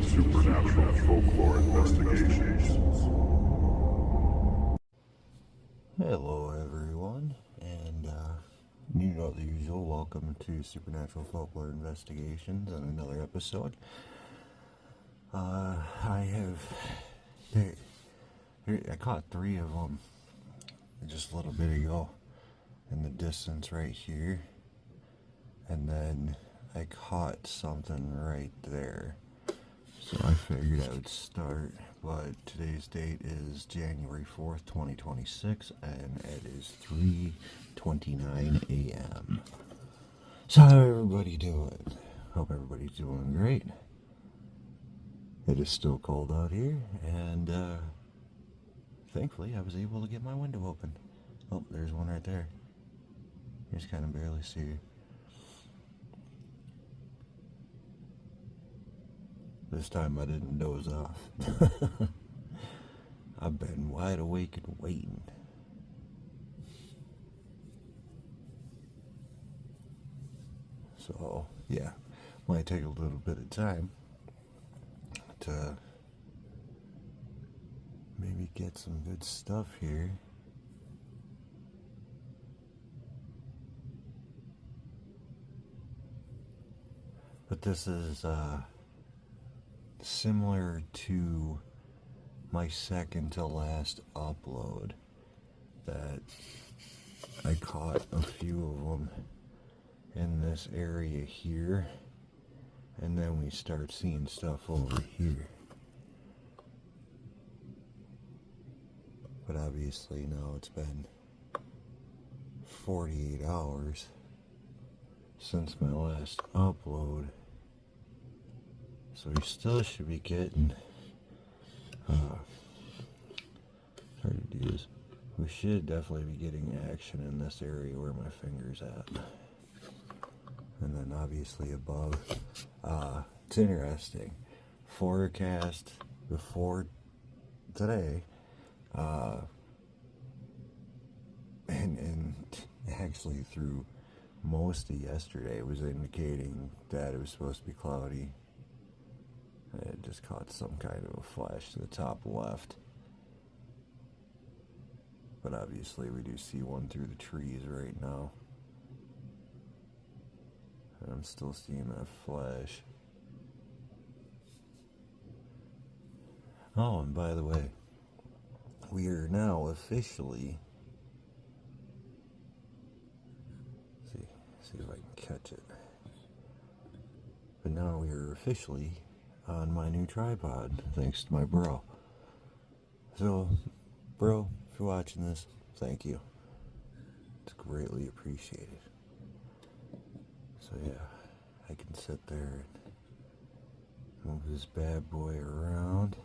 Supernatural Folklore Investigations. Hello everyone, and you know the usual, welcome to Supernatural Folklore Investigations and another episode. I caught 3 of them just a little bit ago in the distance right here, and then I caught something right there. So I figured I would start, but today's date is January 4th, 2026, and it is 3:29 a.m. So how everybody doing? Hope everybody's doing great. It is still cold out here, and thankfully I was able to get my window open. Oh, there's one right there. You just kind of barely see her. This time I didn't doze off. I've been wide awake and waiting. So, yeah, might take a little bit of time to maybe get some good stuff here. But this is, similar to my second to last upload that I caught a few of them in this area here, and then we start seeing stuff over here. But obviously now it's been 48 hours since my last upload. So we still should be getting, hard to do this. We should definitely be getting action in this area where my finger's at. And then obviously above, it's interesting. Forecast before today, and actually through most of yesterday was indicating that it was supposed to be cloudy. It just caught some kind of a flash to the top left. But obviously we do see one through the trees right now. And I'm still seeing that flash. Oh, and by the way, we are now officially... See if I can catch it. But now we are officially on my new tripod, thanks to my bro. So, bro, if you're watching this, thank you. It's greatly appreciated. So yeah, I can sit there and move this bad boy around.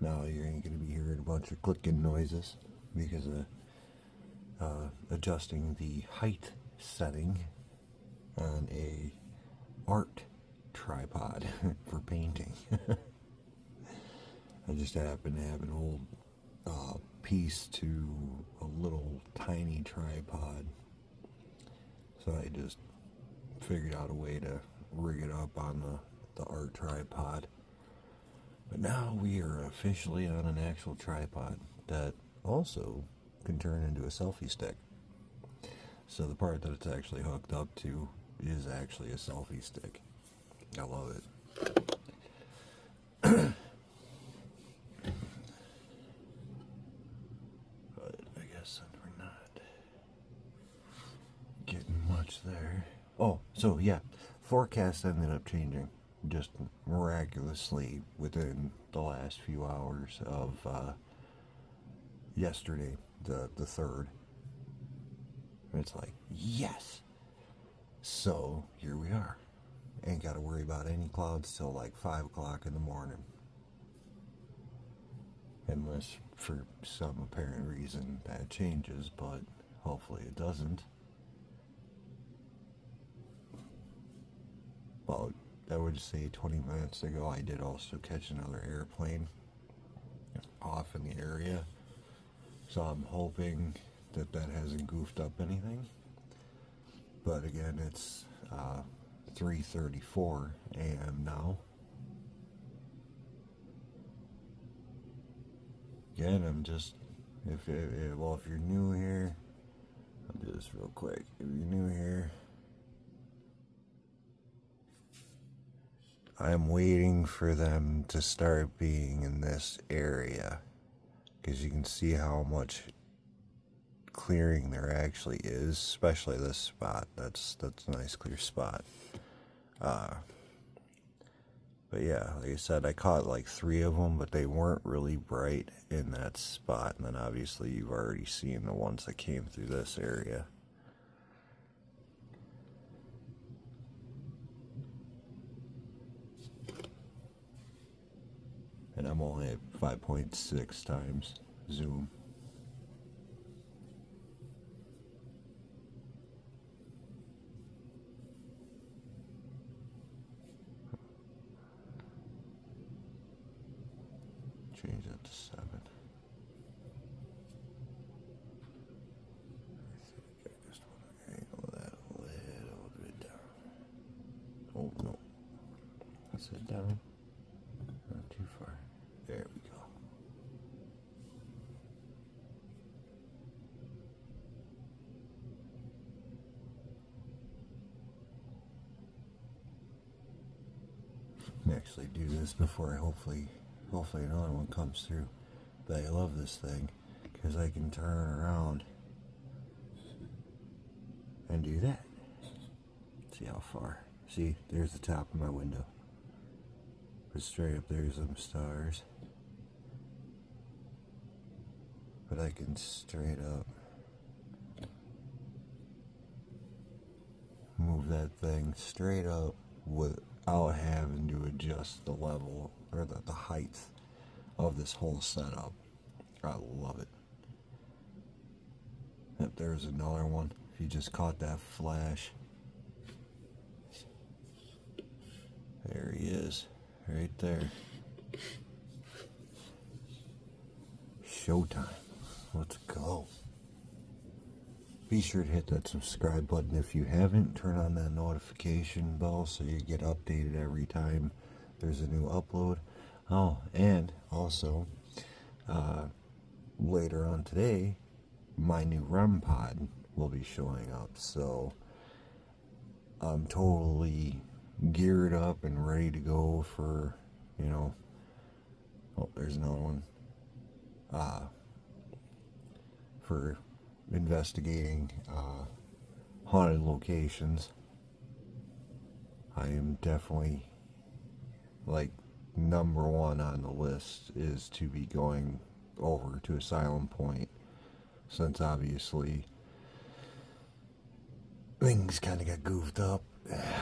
Now you ain't gonna be hearing a bunch of clicking noises because of adjusting the height setting on a art tripod for painting. I just happen to have an old piece to a little tiny tripod, so I just figured out a way to rig it up on the art tripod. But now we are officially on an actual tripod that also can turn into a selfie stick. So the part that it's actually hooked up to is actually a selfie stick. I love it. But I guess we're not getting much there. Oh, so yeah, forecast ended up changing just miraculously within the last few hours of yesterday, the 3rd. It's like, yes! So here we are. Ain't got to worry about any clouds till like 5 o'clock in the morning. Unless for some apparent reason that changes, but hopefully it doesn't. Well, I would say 20 minutes ago I did also catch another airplane off in the area. So I'm hoping that hasn't goofed up anything. But again, it's 3:34 a.m. now. Again, I'm just, if you're new here, I'll do this real quick. If you're new here, I'm waiting for them to start being in this area, because you can see how much clearing there actually is, especially this spot. That's a nice clear spot. But yeah, like I said, I caught like 3 of them, but they weren't really bright in that spot. And then obviously you've already seen the ones that came through this area. And I'm only at 5.6 times zoom. Change that to 7. I just want to angle that a little bit down. Oh no, that's it down. Not too far. There we go. Actually do this before I hopefully another one comes through. But I love this thing because I can turn around and do that. See how far. See, there's the top of my window. But straight up there's some stars. But I can straight up move that thing straight up without having to adjust the level or the height of this whole setup. I love it. Yep, there's another one. If you just caught that flash. There he is, right there. Showtime. Let's go. Be sure to hit that subscribe button if you haven't. Turn on that notification bell so you get updated every time there's a new upload. Oh, and also, later on today, my new REM pod will be showing up. So I'm totally geared up and ready to go for, oh, there's another one. For investigating haunted locations. I am definitely, like, #1 on the list is to be going over to Asylum Point, since obviously things kind of got goofed up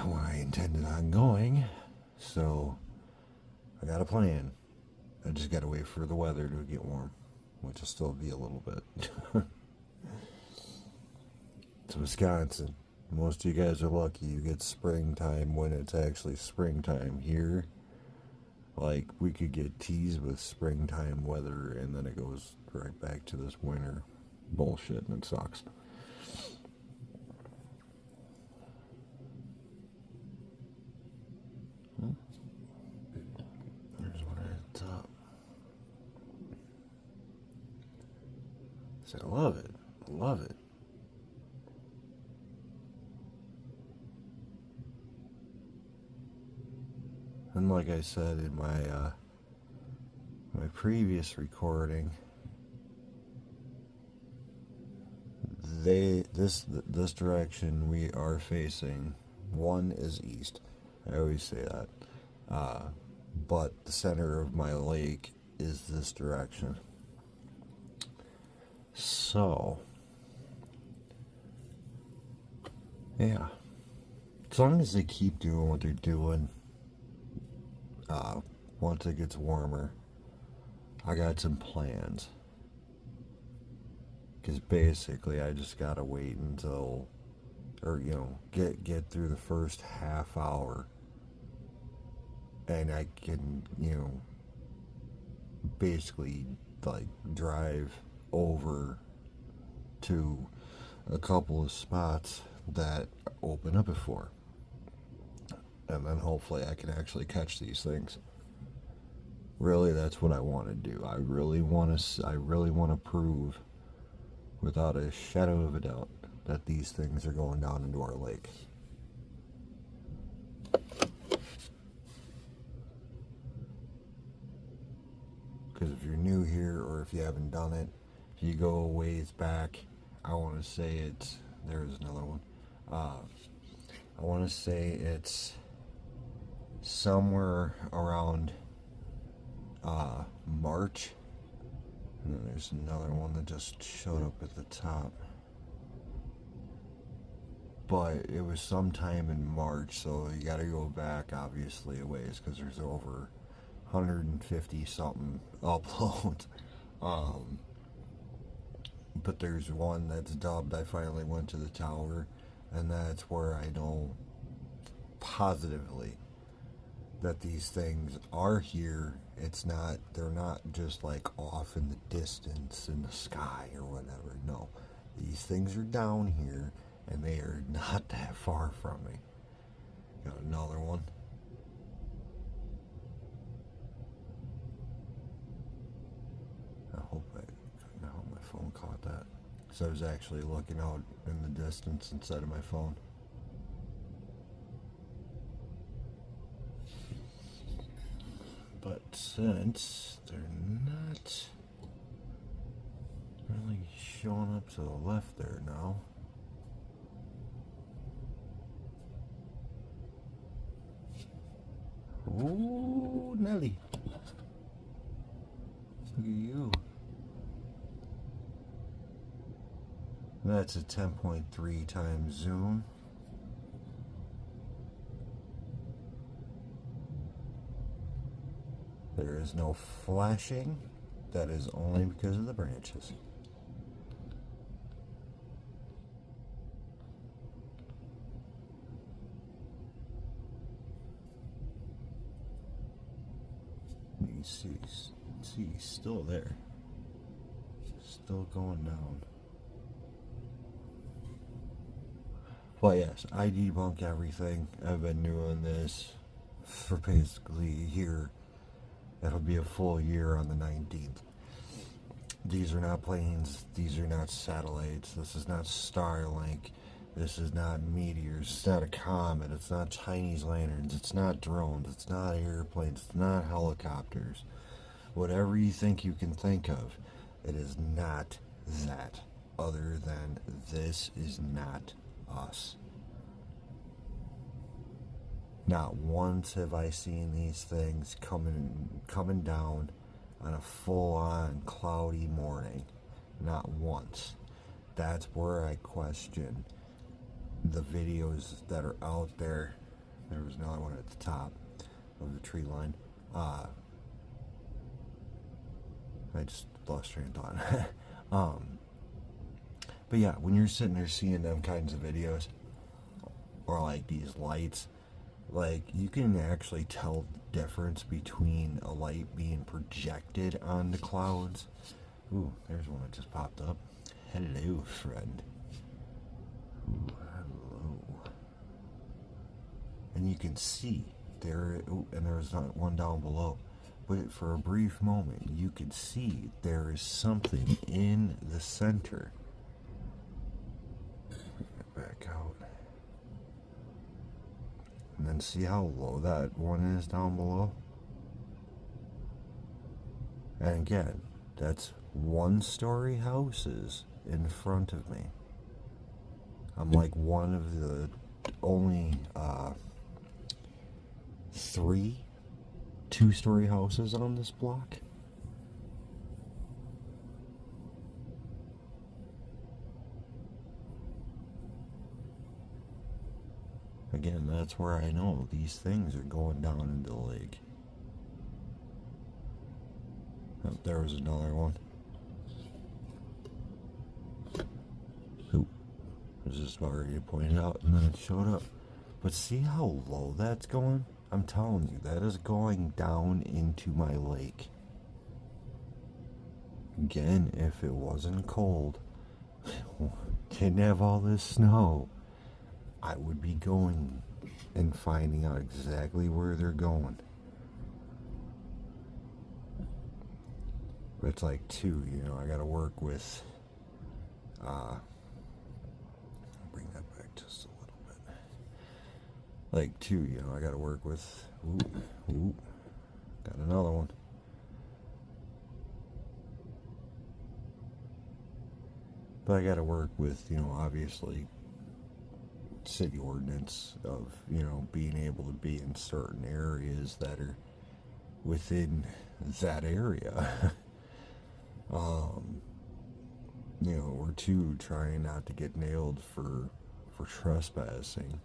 when I intended on going. So I got a plan. I just gotta wait for the weather to get warm, which will still be a little bit. It's Wisconsin. Most of you guys are lucky you get springtime when it's actually springtime. Here, like, we could get teased with springtime weather and then it goes right back to this winter bullshit and it sucks. There's one at the top. So I love it. I love it. And like I said in my previous recording, this direction we are facing, one is east. I always say that. But the center of my lake is this direction. So, yeah. As long as they keep doing what they're doing, once it gets warmer, I got some plans. Because basically I just gotta wait until, or get through the first half hour, and I can, basically, like, drive over to a couple of spots that open up before. and then hopefully I can actually catch these things. Really, that's what I want to do. I really want to prove, without a shadow of a doubt, that these things are going down into our lake. Because if you're new here, or if you haven't done it, if you go a ways back, I want to say it's, there's another one. I want to say it's somewhere around March. And then there's another one that just showed up at the top. But it was sometime in March, so you gotta go back obviously a ways, because there's over 150 something uploads. But there's one that's dubbed I finally went to the tower, and that's where I know positively that these things are here. It's not, they're not just like off in the distance in the sky or whatever. No, these things are down here, and they are not that far from me. Got another one. I hope my phone caught that. So I was actually looking out in the distance instead of my phone. But since they're not really showing up to the left there now, ooh, Nelly, look at you. That's a 10.3 times zoom. There is no flashing. That is only because of the branches. You see, he's still there. Still going down. But yes, I debunk everything. I've been doing this for basically a year. That'll be a full year on the 19th. These are not planes. These are not satellites. This is not Starlink. This is not meteors. It's not a comet. It's not Chinese lanterns. It's not drones. It's not airplanes. It's not helicopters. Whatever you think you can think of, it is not that. Other than this is not us. Not once have I seen these things coming down on a full-on cloudy morning. Not once. That's where I question the videos that are out there. There was another one at the top of the tree line. I just lost train of thought. But yeah, when you're sitting there seeing them kinds of videos, or like these lights, like you can actually tell the difference between a light being projected on the clouds. Ooh, there's one that just popped up. Hello, friend. Ooh, hello. And you can see there, ooh, and there's not one down below. But for a brief moment, you can see there is something in the center. Get back out. And then see how low that one is down below? And again, that's one-story houses in front of me. I'm like one of the only 3 two-story houses on this block. Again, that's where I know these things are going down into the lake. Oh, there was another one. Ooh, I was just about ready to point it out, and then it showed up. But see how low that's going? I'm telling you, that is going down into my lake. Again, if it wasn't cold, didn't have all this snow, I would be going and finding out exactly where they're going. But it's like, too, I gotta work with, bring that back just a little bit. Like, too, I gotta work with, got another one. But I gotta work with, obviously, city ordinance of, being able to be in certain areas that are within that area. Or two, trying not to get nailed for trespassing.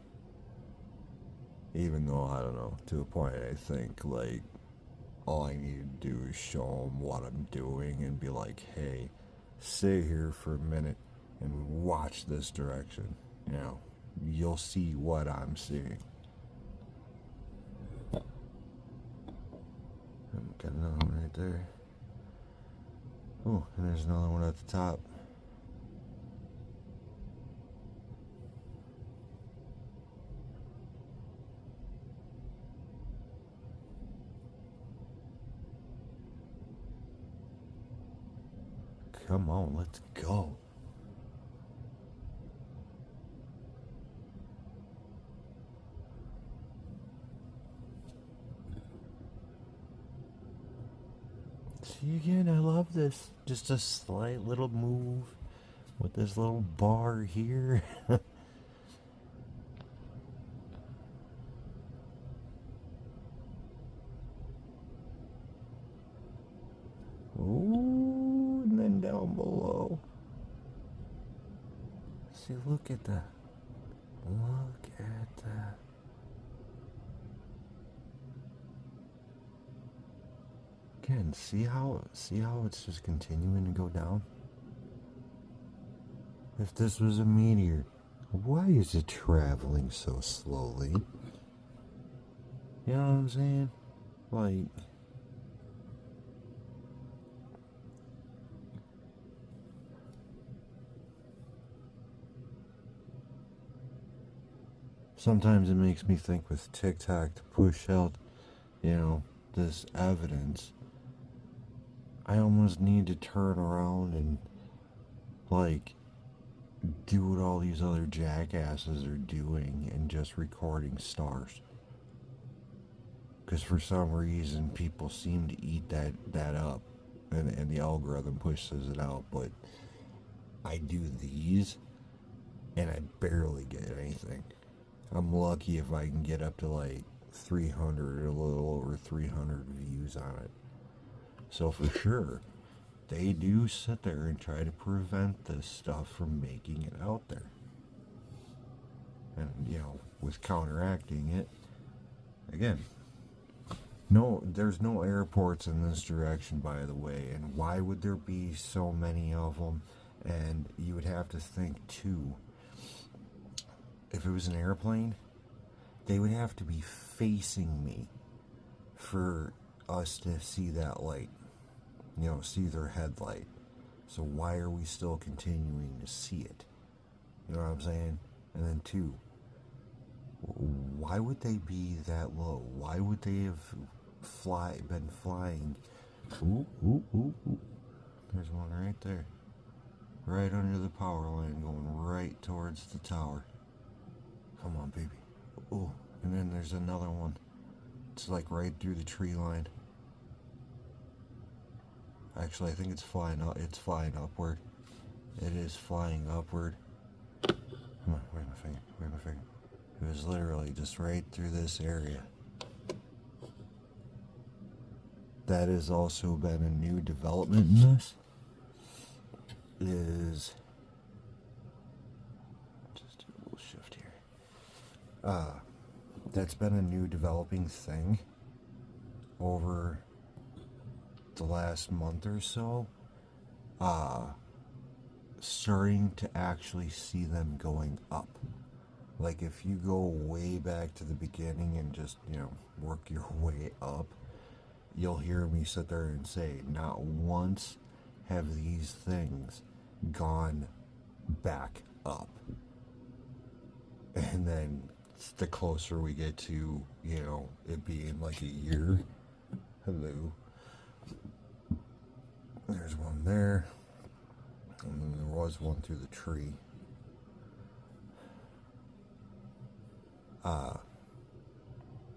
Even though, I don't know, to a point I think, like, all I need to do is show them what I'm doing and be like, hey, sit here for a minute and watch this direction. You'll see what I'm seeing. Got another one right there. Oh, and there's another one at the top. Come on, let's go. See again, I love this. Just a slight little move with this little bar here. Ooh, and then down below. See, look at that. Look at that. Again, see how it's just continuing to go down? If this was a meteor, why is it traveling so slowly? You know what I'm saying? Like, sometimes it makes me think with TikTok to push out, this evidence. I almost need to turn around and, like, do what all these other jackasses are doing and just recording stars. Because for some reason, people seem to eat that up, and the algorithm pushes it out. But I do these, and I barely get anything. I'm lucky if I can get up to like 300 or a little over 300 views on it. So for sure, they do sit there and try to prevent this stuff from making it out there. And, with counteracting it, again, no, there's no airports in this direction, by the way. And why would there be so many of them? And you would have to think, too, if it was an airplane, they would have to be facing me for us to see that light. See their headlight. So why are we still continuing to see it? You know what I'm saying? And then two, why would they be that low? Why would they have been flying? Ooh. There's one right there. Right under the power line, going right towards the tower. Come on, baby. Ooh, and then there's another one. It's like right through the tree line. Actually, I think it's flying up. It's flying upward. It is flying upward. Come on, where's my finger? It was literally just right through this area. That has also been a new development in this. Is just do a little shift here. That's been a new developing thing over the last month or so. Starting to actually see them going up. Like if you go way back to the beginning and just, work your way up, you'll hear me sit there and say, not once have these things gone back up. And then the closer we get to, you know, it being like a year. Hello. There's one there. And then there was one through the tree.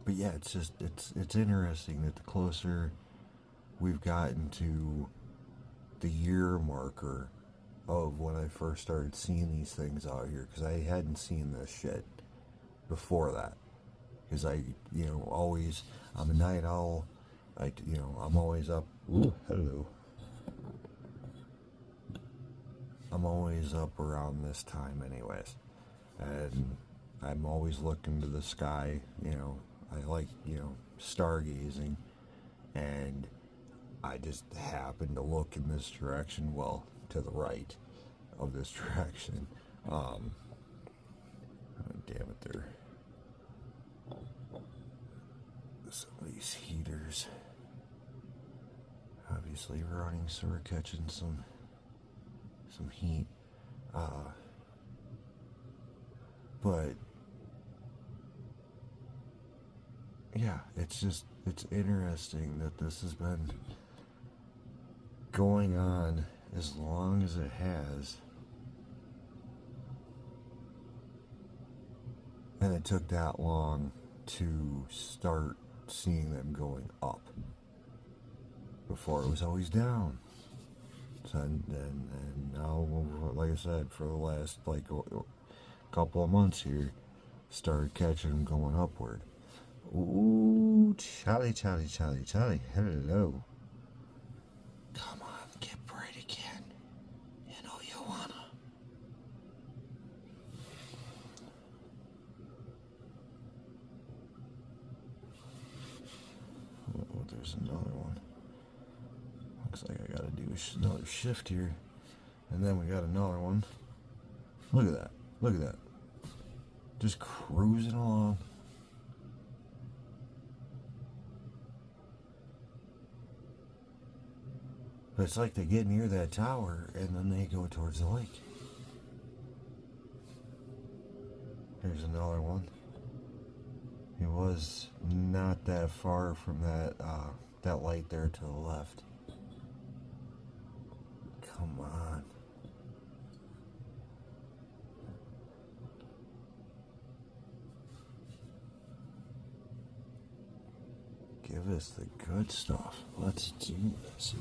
But yeah, it's just, it's interesting that the closer we've gotten to the year marker of when I first started seeing these things out here, because I hadn't seen this shit before that. Because I, you know, always, I'm a night owl. You know, I'm always up. Ooh, hello. I'm always up around this time, anyways, and I'm always looking to the sky. You know, I like, you know, stargazing, and I just happened to look in this direction, well, to the right of this direction. Oh, damn it, there. Some of these heaters, obviously running, so we're catching some heat. But yeah, it's interesting that this has been going on as long as it has, and it took that long to start seeing them going up. Before it was always down. So, and now, like I said, for the last like couple of months here, started catching them going upward. Ooh, Charlie, hello. Come on, get bright again. You know you wanna. Oh, there's another one. Looks like I gotta do another shift here. And then we got another one. Look at that. Look at that. Just cruising along. But it's like they get near that tower and then they go towards the lake. Here's another one. It was not that far from that light there to the left. Come on. Give us the good stuff. Let's do this.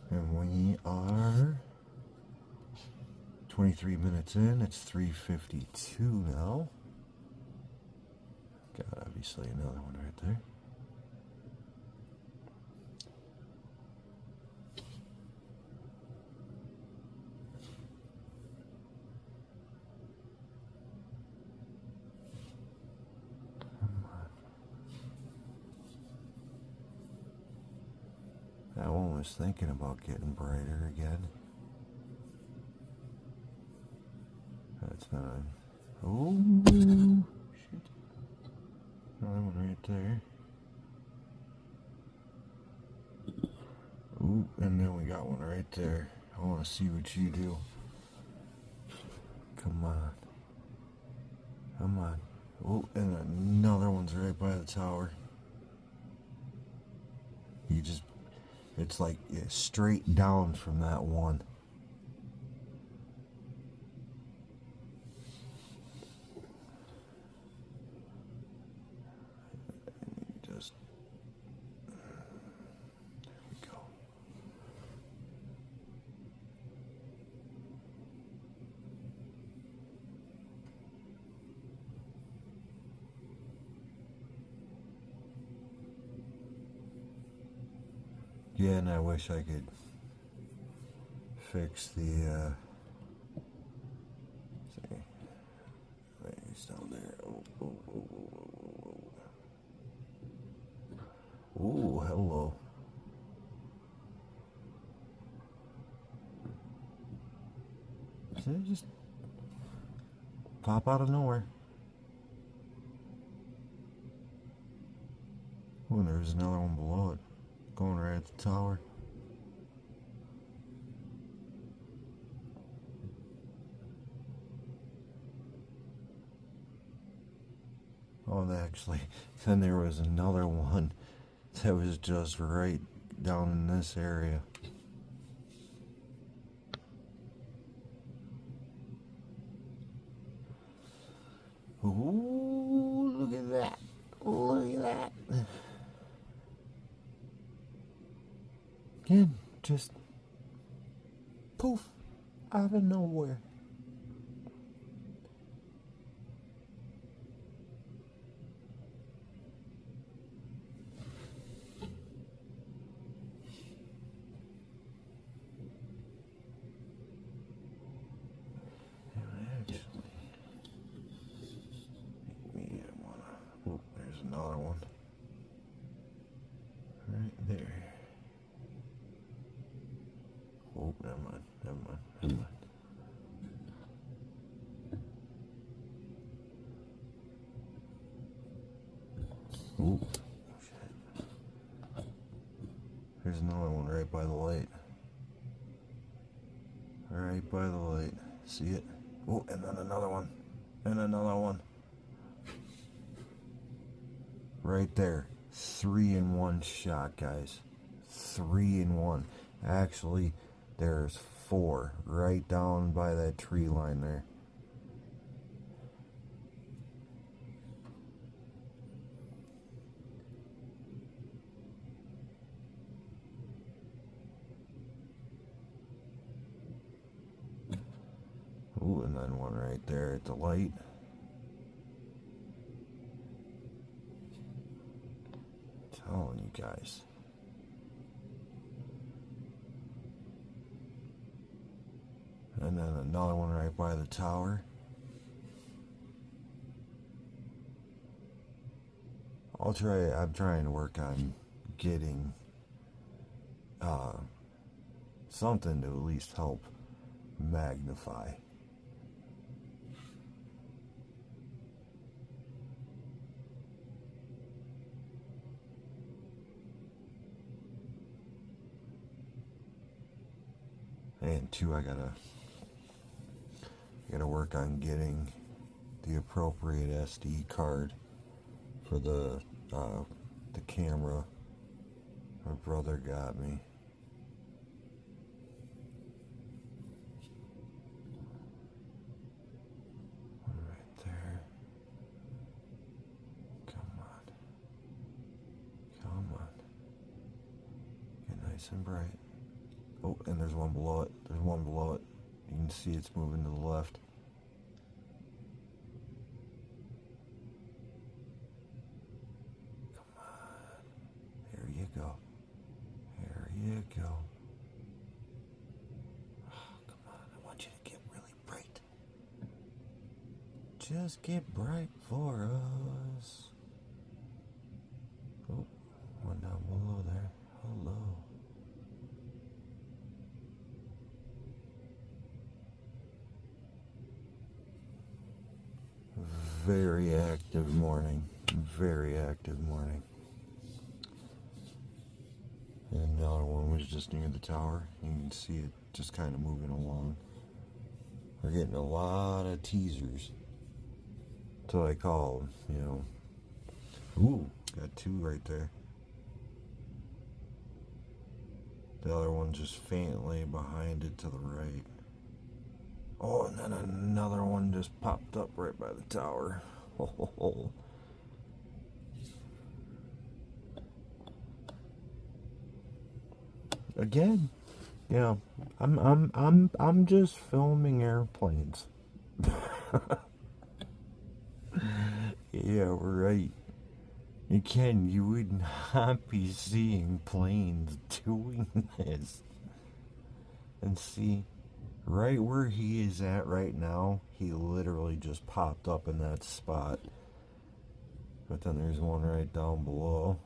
And we are 23 minutes in. It's 3:52 now. Got obviously another one right there. That one was thinking about getting brighter again. That's not. Oh, shit. Another one right there. Ooh, and then we got one right there. I want to see what you do. Come on. Come on. Oh, and another one's right by the tower. You just, it's like straight down from that one. Just, there we go. Yeah, and I wish I could fix the, see, he's down there. Oh, hello. See, just pop out of nowhere. Oh, and there's another one below it, going right at the tower. Oh, and actually, then there was another one that was just right down in this area. Ooh, look at that. Look at that. Again, just poof, out of nowhere. There's another one right there. Oh, never mind. Ooh, shit. There's another one right by the light. Right by the light. See it? Oh, and then another one. And another one. Right there. 3 in 1 shot, guys. 3 in 1. Actually, there's 4 right down by that tree line there. Ooh, and then one right there at the light. I'm telling you guys. And then another one right by the tower. I'm trying to work on getting something to at least help magnify. And 2, I gotta work on getting the appropriate SD card for the camera my brother got me. One right there. Come on. Get nice and bright. Oh, and there's one below it. You can see it's moving to the left. Come on. There you go. Oh, come on. I want you to get really bright. Just get bright for us. Oh, one down below there. Hello. Very active morning. And the other one was just near the tower. You can see it just kind of moving along. We're getting a lot of teasers. That's what I call them, Ooh, got 2 right there. The other one just faintly behind it to the right. Oh, and then another one just popped up right by the tower. Oh. Again, I'm just filming airplanes. Yeah, right. Again, you would not be seeing planes doing this. And see, right where he is at right now, he literally just popped up in that spot. But then there's one right down below.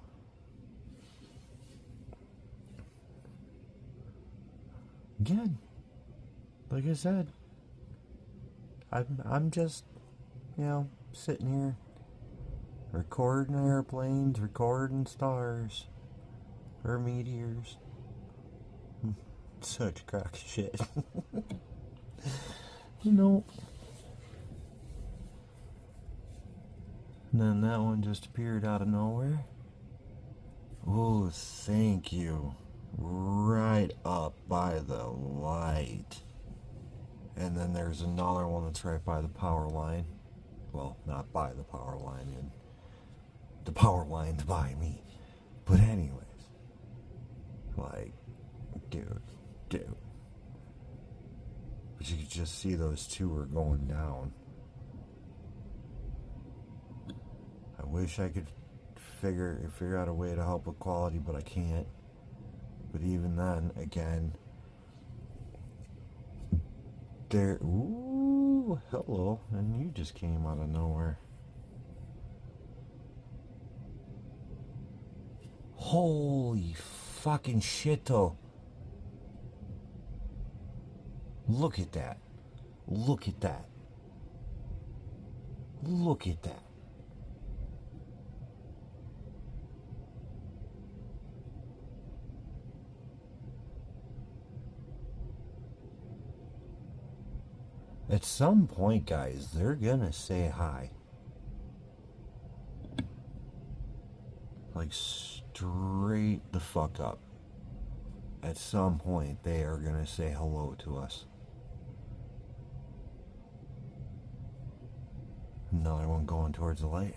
Again, like I said, I'm just, sitting here Recording airplanes, recording stars. Or meteors. Such crack shit. You know. And then that one just appeared out of nowhere. Oh, thank you. Right up by the light. And then there's another one that's right by the power line. Well, not by the power line, and the power line's by me. But anyways, like, dude. But you could just see those two are going down. I wish I could figure out a way to help with quality, but I can't. But even then, again, there. Ooh, hello, and you just came out of nowhere. Holy fucking shit, though. Look at that. Look at that. Look at that. At some point, guys, they're gonna say hi. Like, straight the fuck up. At some point, they are gonna say hello to us. Another one going towards the light.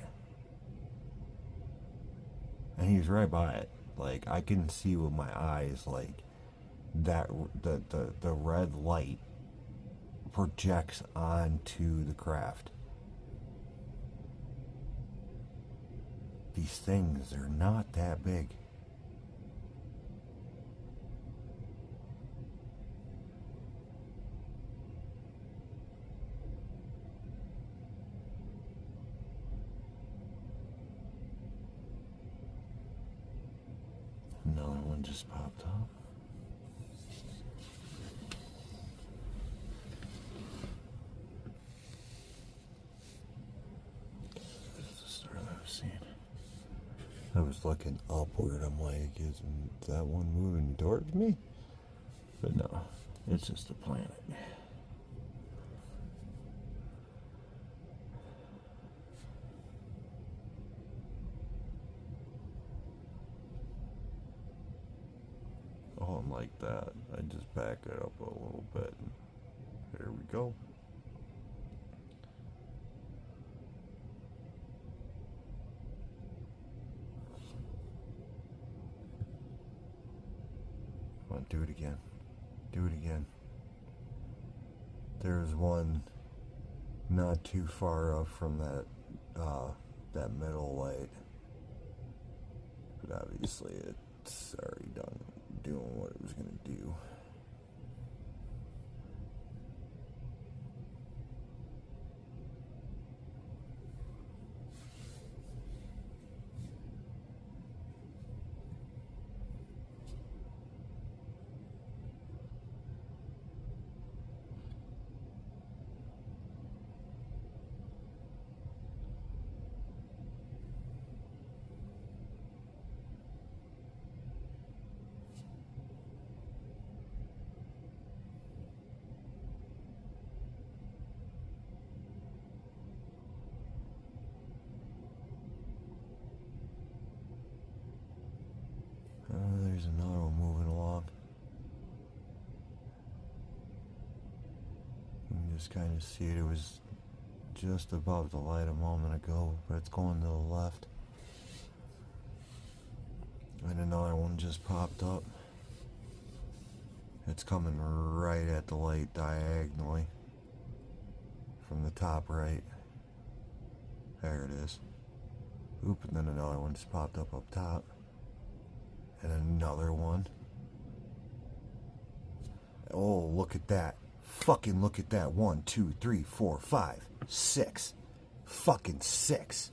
And he's right by it. Like, I can see with my eyes, like, that the red light projects onto the craft. These things, they're not that big. Another one just popped up. I was looking upward. I'm like, isn't that one moving towards me? But no, it's just a planet. Oh, and like that, I just back it up a little bit. There we go. Do it again. Do it again. There's one not too far up from that middle light. But obviously it's already done doing what it was gonna do. There's another one moving along. You can just kind of see it. It was just above the light a moment ago, but it's going to the left. And another one just popped up. It's coming right at the light diagonally from the top right. There it is. Oop, and then another one just popped up top. And another one. Oh, look at that. Fucking look at that. 1, 2, 3, 4, 5, 6. Fucking 6.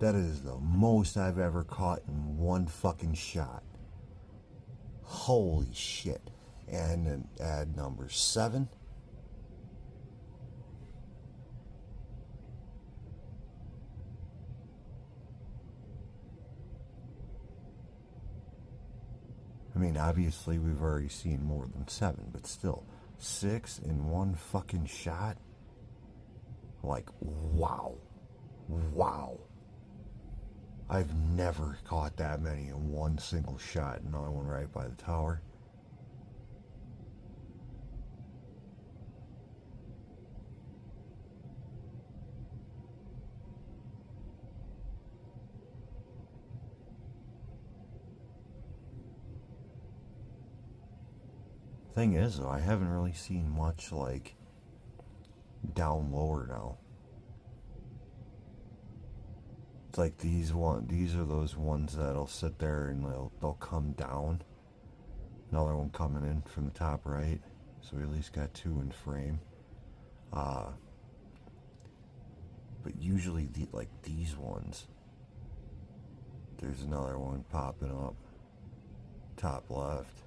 That is the most I've ever caught in one fucking shot. Holy shit. And then add number 7. mean, obviously we've already seen more than 7, but still, 6 in one fucking shot? Like, wow. Wow. I've never caught that many in one single shot. Another one right by the tower. Thing is, though, I haven't really seen much, like, down lower now. It's like these are those ones that'll sit there and they'll come down. Another one coming in from the top right. So we at least got 2 in frame. But usually like these ones, there's another one popping up top left.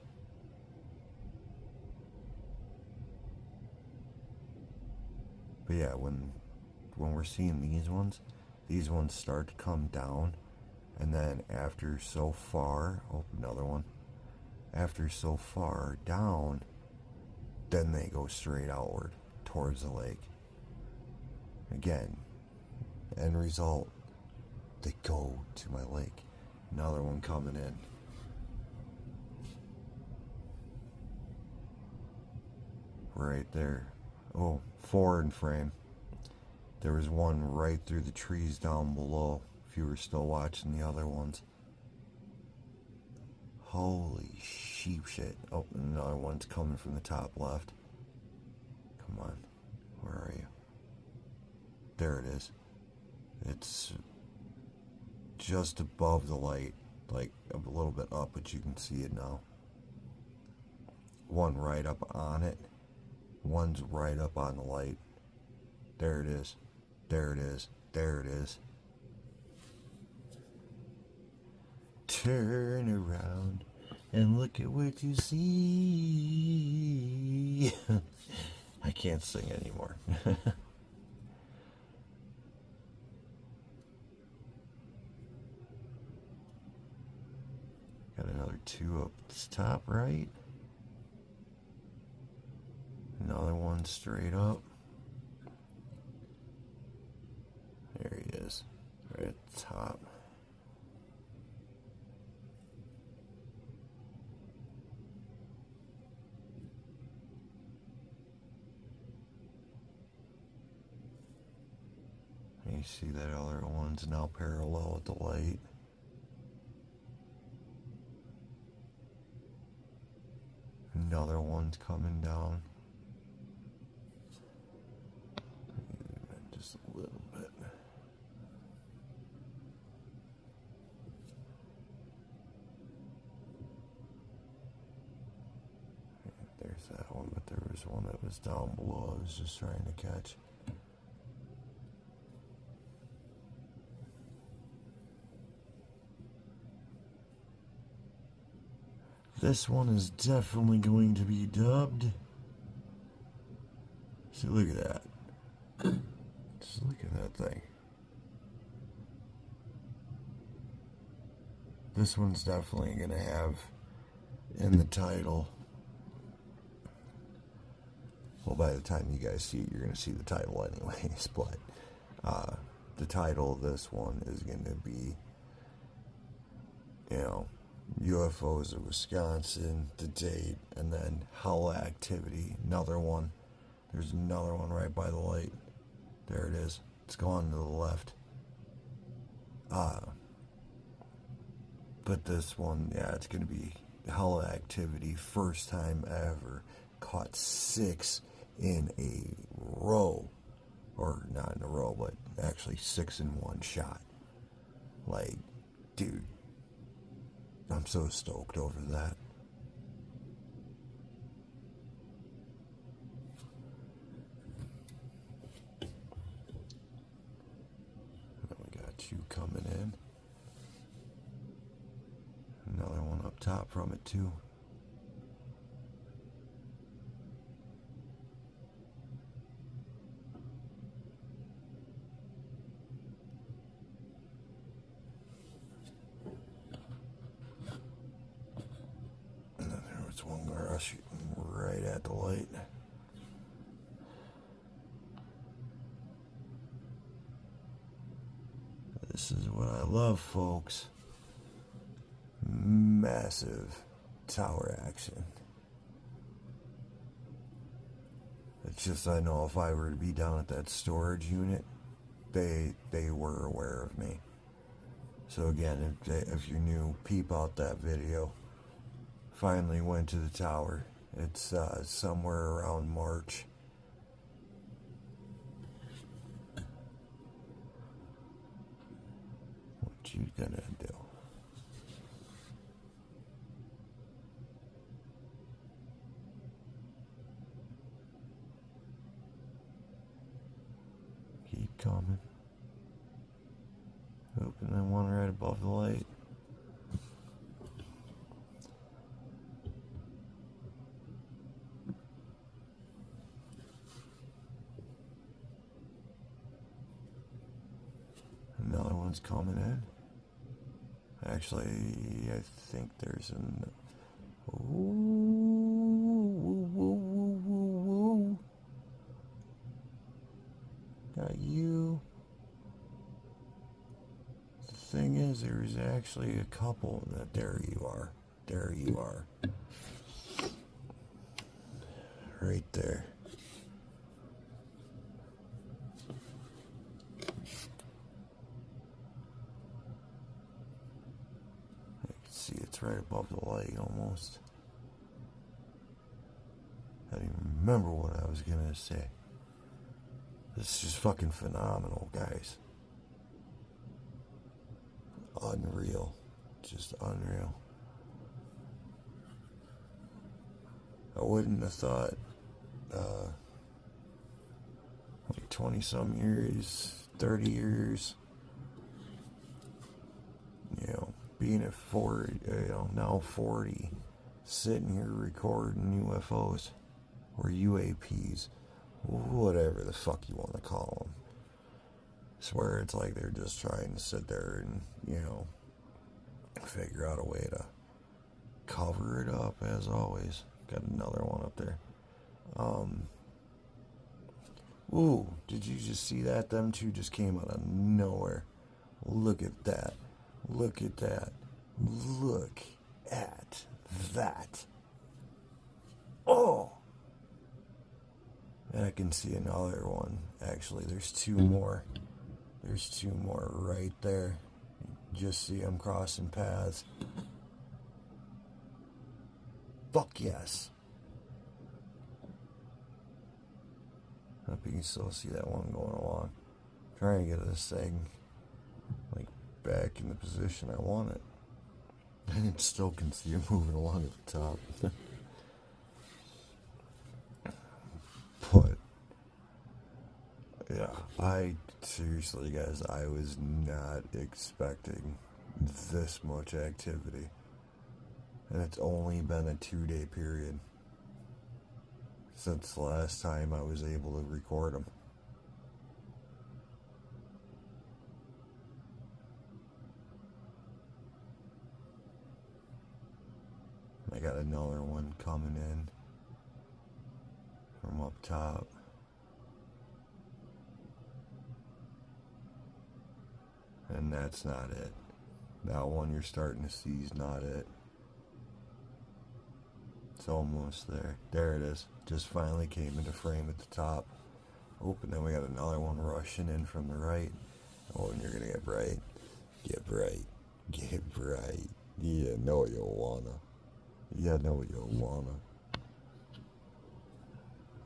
But yeah, when we're seeing these ones start to come down, and then after so far, oh, another one. After so far down, then they go straight outward towards the lake. Again, end result, they go to my lake. Another one coming in. Right there. Oh, 4 in frame. There was one right through the trees down below, if you were still watching the other ones. Holy sheep shit. Oh, another one's coming from the top left. Come on. Where are you? There it is. It's just above the light, like a little bit up, but you can see it now. One right up on it. One's right up on the light. There it is. There it is. There it is. Turn around and look at what you see. I can't sing anymore. Got another 2 up the top right. Another one straight up. There he is, right at the top. And you see that other one's now parallel with the light. Another one's coming down. Just a little bit. There's that one, but there was one that was down below I was just trying to catch. This one is definitely going to be dubbed. See, look at that. Just look at that thing. This one's definitely going to have in the title. Well, by the time you guys see it, you're going to see the title anyways. But the title of this one is going to be, you know, UFO'S of Wisconsin, the date, and then Howl Activity. Another one. There's another one right by the light. There it is. It's gone to the left. But this one, yeah, it's going to be Howl Activity. First time ever. Caught 6 in a row. Or not in a row, but actually 6 in one shot. Like, dude. I'm so stoked over that. We got 2 coming in. Another one up top from it too. the light. This is what I love, folks. Massive tower action. It's just, I know if I were to be down at that storage unit, they were aware of me. So again, if you're new, peep out that video. Finally went to the tower. It's somewhere around March. What you gonna do? Keep coming. Open that one right above the light. Another one's coming in. Actually, I think there's an... Ooh. Got you. The thing is, there's actually a couple. There you are. There you are. Right there. See, it's right above the light almost. I don't even remember what I was gonna say. This is just fucking phenomenal, guys. Unreal. Just unreal. I wouldn't have thought, like 20 some years, 30 years, you know, being at 40, now 40, sitting here recording UFOs or UAPs, whatever the fuck you want to call them. I swear it's like they're just trying to sit there and, figure out a way to cover it up, as always. Got another one up there. Ooh, did you just see that? Them two just came out of nowhere. Look at that. Look at that. Look at that. Oh! And I can see another one. Actually, there's two more. There's two more right there. Just see them crossing paths. Fuck yes. Hope you can still see that one going along. Trying to get this thing like back in the position I want it. And it still can see it moving along at the top. But yeah, seriously guys, I was not expecting this much activity. And it's only been a 2-day period since the last time I was able to record them. I got another one coming in from up top. And that's not it. That one you're starting to see is not it. It's almost there. There it is. Just finally came into frame at the top. Oh, and then we got another one rushing in from the right. Oh, and you're gonna get bright. Get bright. Get bright. Yeah, know you'll wanna. Yeah, know you'll wanna.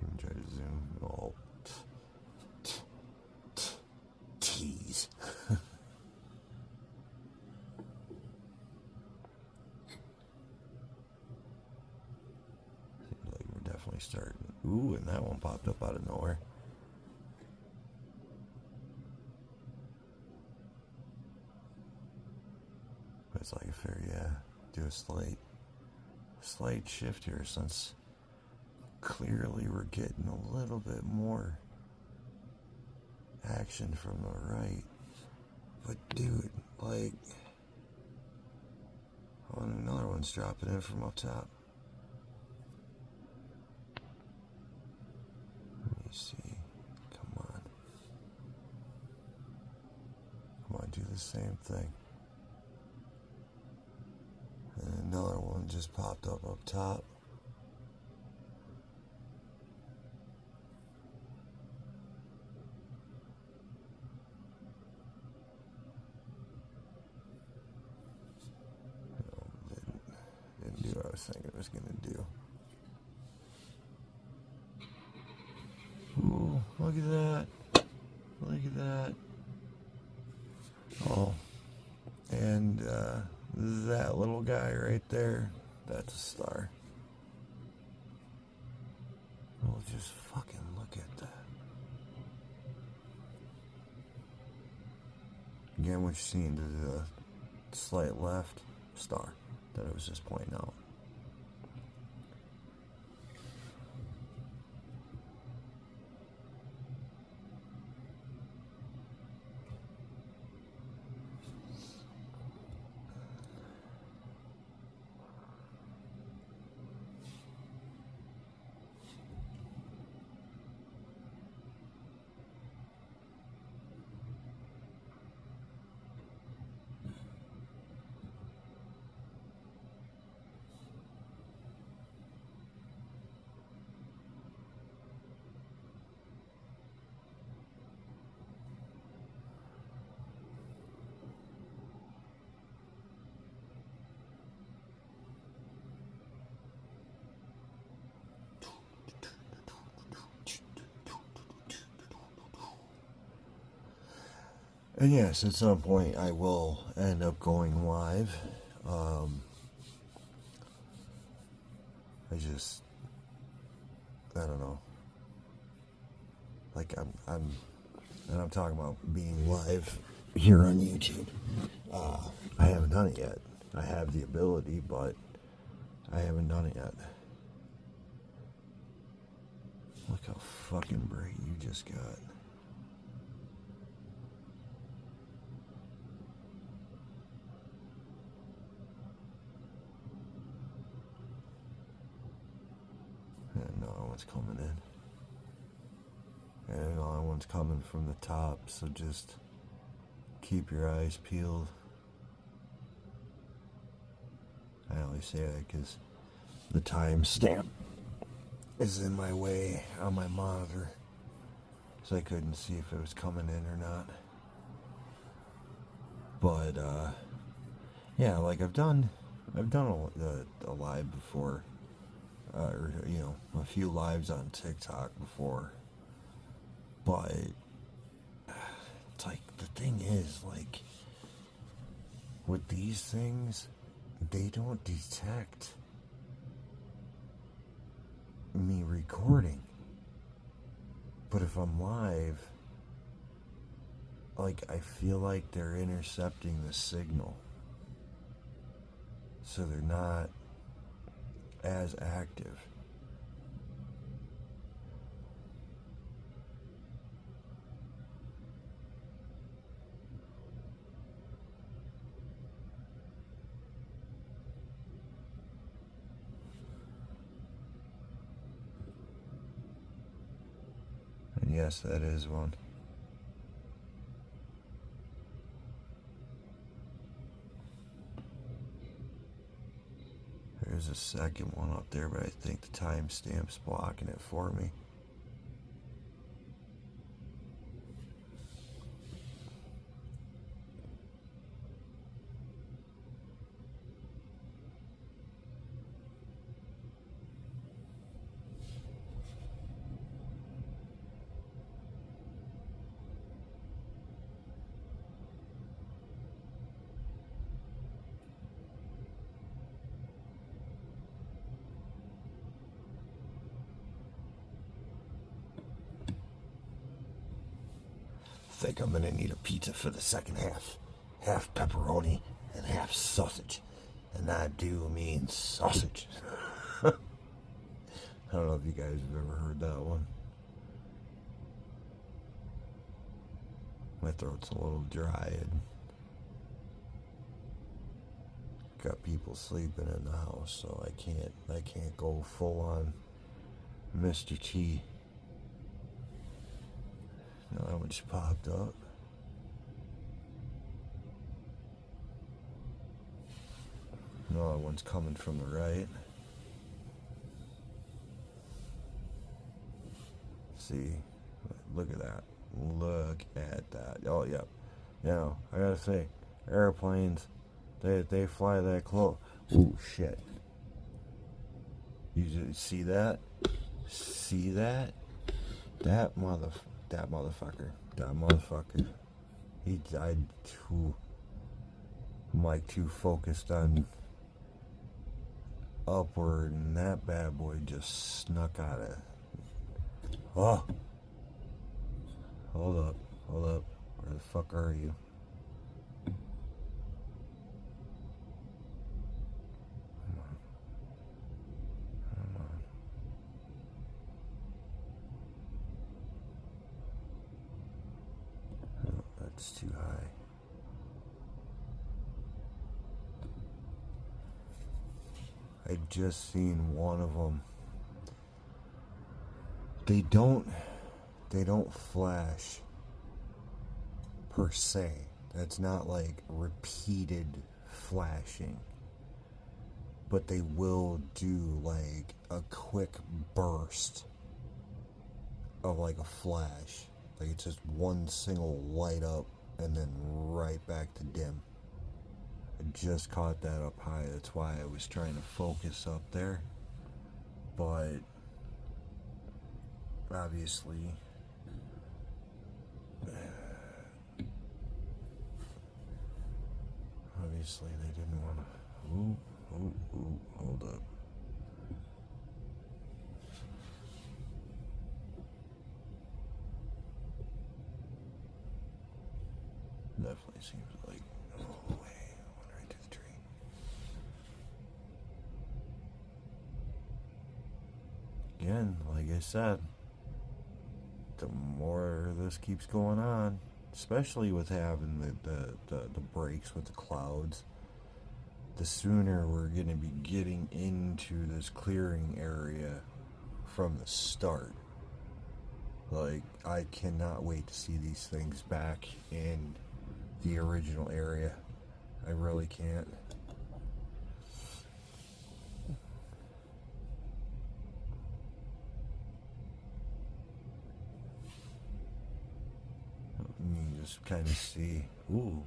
Even try to zoom. Oh. Tease. Definitely starting. Ooh, and that one popped up out of nowhere. But it's like a fair, do a slight shift here, since clearly we're getting a little bit more action from the right. But dude, like, oh, and another one's dropping in from up top. see. Come on. Come on, do the same thing. And another one just popped up top. Didn't do what I was thinking it was going to do. Ooh, look at that. Look at that. Oh, and that little guy right there, that's a star. Oh, just fucking look at that. Again, what you're seeing to the slight left, star that I was just pointing out. And yes, at some point I will end up going live. I don't know. Like and I'm talking about being live here on YouTube. I haven't done it yet. I have the ability, but I haven't done it yet. Look how fucking bright you just got. And another one's coming in. And another one's coming from the top, so just keep your eyes peeled. I always say that because the timestamp is in my way on my monitor, so I couldn't see if it was coming in or not. But yeah, like I've done a live before, or a few lives on TikTok before. But it's like the thing is, like with these things, they don't detect me recording. But if I'm live, like I feel like they're intercepting the signal, so they're not as active. And yes, that is one. There's a second one up there, but I think the timestamp's blocking it for me. I think I'm gonna need a pizza for the second half. Half pepperoni and half sausage. And I do mean sausage. I don't know if you guys have ever heard that one. My throat's a little dry and got people sleeping in the house, so I can't go full on Mr. T. That one just popped up. Another one's coming from the right. See, look at that. Look at that. Oh, yeah. Now, I gotta say, airplanes, they fly that close. Ooh, shit. You see that? See that? That motherfucker. He died too. I'm like too focused on upward, and that bad boy just snuck out of. Oh! Hold up. Where the fuck are you? Come on. Oh, that's too high. I just seen one of them. They don't flash per se. That's not like repeated flashing. But they will do like a quick burst of like a flash. Like it's just one single light up and then right back to dim. I just caught that up high. That's why I was trying to focus up there. But obviously they didn't want to. Ooh, hold up. Definitely seems like, oh way, I went right to the tree. Again, like I said, the more this keeps going on, especially with having the breaks with the clouds, the sooner we're going to be getting into this clearing area from the start. Like, I cannot wait to see these things back in the original area. I really can't. You can just kind of see. Ooh.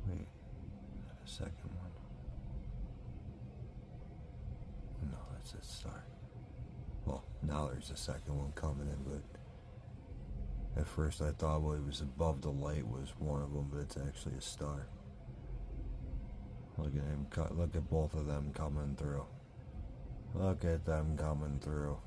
Wait. A second one. No, that's a star. Well, now there's a second one coming in, but at first I thought what was above the light was one of them, but it's actually a star. Look at him. Look at both of them coming through. Look at them coming through.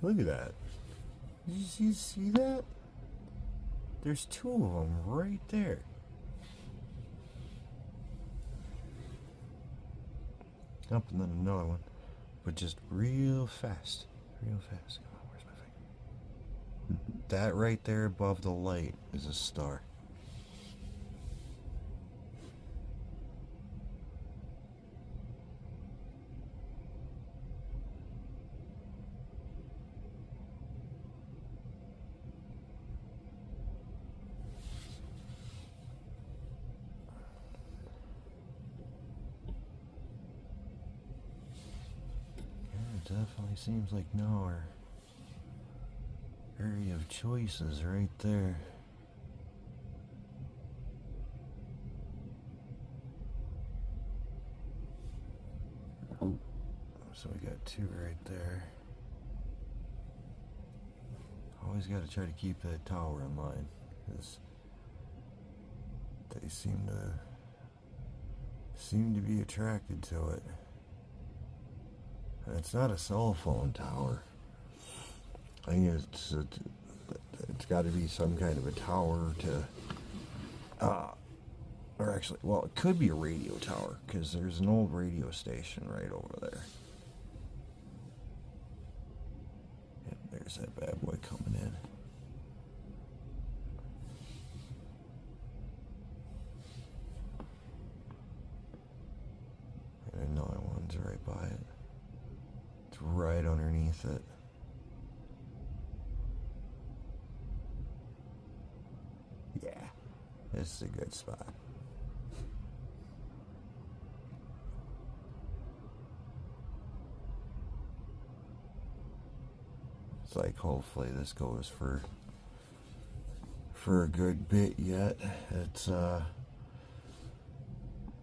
Look at that. Did you see that? There's two of them right there. Up and then another one. But just real fast. Real fast. Come on, where's my finger? That right there above the light is a star. Definitely seems like now our area of choice is right there. So we got two right there. Always got to try to keep that tower in line, because they seem to be attracted to it. It's not a cell phone tower. I think it's got to be some kind of a tower to, or actually, well, it could be a radio tower, because there's an old radio station right over there. Yep, there's that bad boy coming in. right by it. It's right underneath it. Yeah, this is a good spot. It's like hopefully this goes for a good bit yet. It's now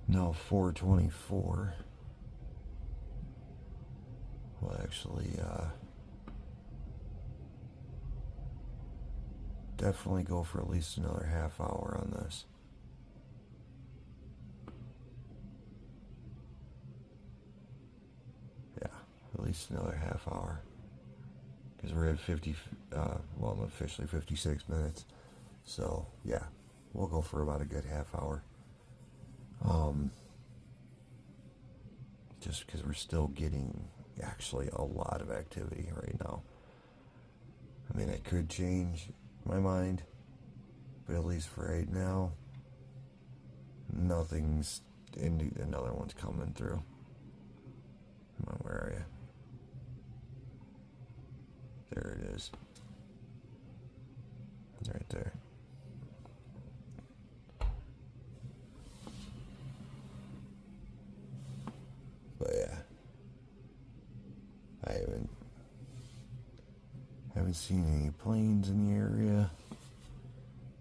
4:24. We'll actually definitely go for at least another half hour on this. Yeah, at least another half hour. Because we're at 50, well, officially 56 minutes. So, yeah, we'll go for about a good half hour. Just because we're still getting actually a lot of activity right now. I mean, I could change my mind, but at least for right now, nothing's, another one's coming through. Come on, where are you? There it is. Right there. But yeah, I haven't seen any planes in the area.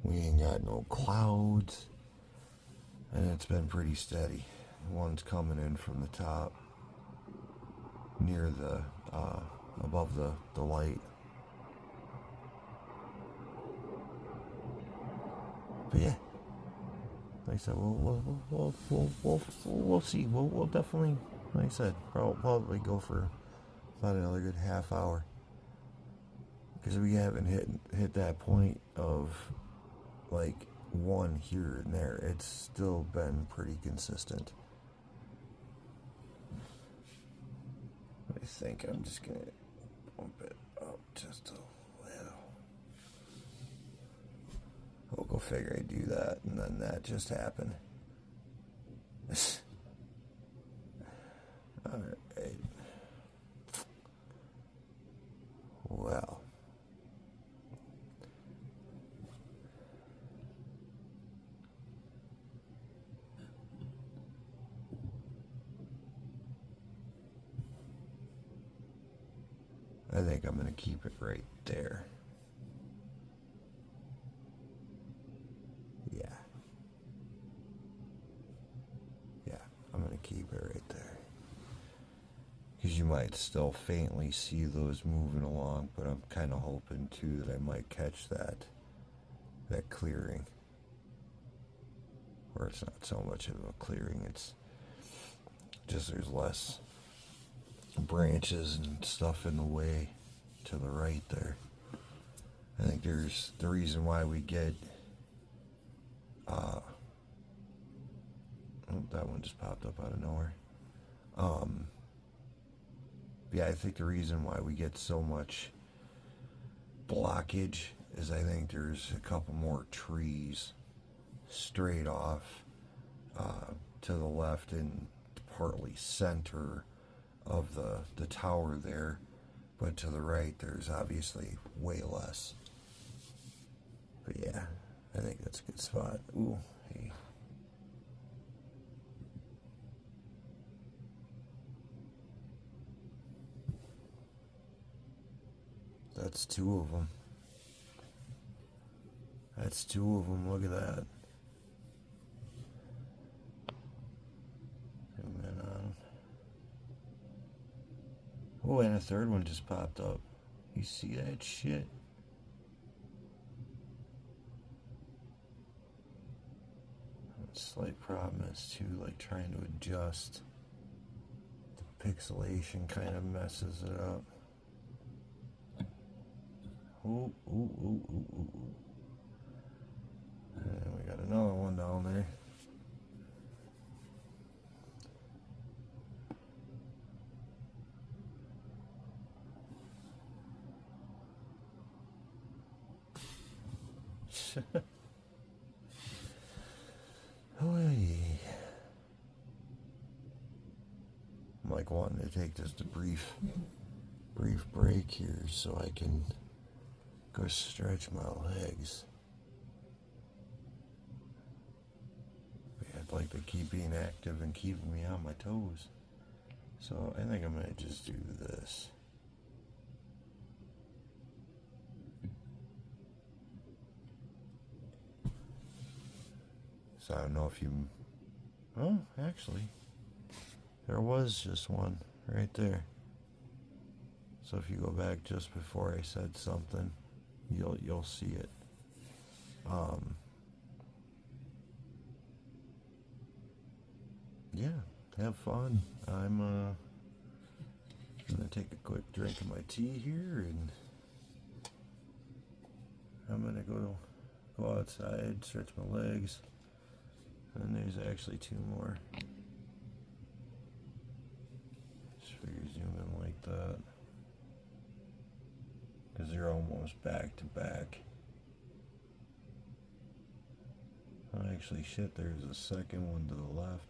We ain't got no clouds, and it's been pretty steady. One's coming in from the top, near the above the light. But yeah, like I said, we'll see. We'll definitely, like I said, probably go for about another good half hour, because we haven't hit that point of like one here and there. It's still been pretty consistent. I think I'm just gonna bump it up just a little. We'll go figure I do that, and then that just happened. Alright. Well. I think I'm going to keep it right there. Yeah. Yeah, I'm going to keep it right there. Because you might still faintly see those moving along, but I'm kind of hoping too that I might catch that clearing. Or it's not so much of a clearing, it's just there's less branches and stuff in the way to the right there. I think there's the reason why we get oh, that one just popped up out of nowhere. Yeah, I think the reason why we get so much blockage is I think there's a couple more trees straight off to the left and partly center of the tower there, but to the right there's obviously way less. But yeah, I think that's a good spot. Ooh, hey. That's two of them. That's two of them. Look at that. Zoom in on. Oh, and a third one just popped up. You see that shit? Slight problem is too, like trying to adjust. The pixelation kind of messes it up. Ooh, ooh, ooh, ooh, ooh, ooh. And we got another one down there. like wanting to take just a brief break here so I can go stretch my legs. I'd like to keep being active and keeping me on my toes. So I think I'm going to just do this. So I don't know if you... Oh, actually, there was just one right there. So if you go back just before I said something, you'll see it. Yeah, have fun. I'm gonna take a quick drink of my tea here, and I'm gonna go outside, stretch my legs, and there's actually two more. Just figure zoom in like that, because they're almost back to back. Oh, actually, shit, there's a second one to the left.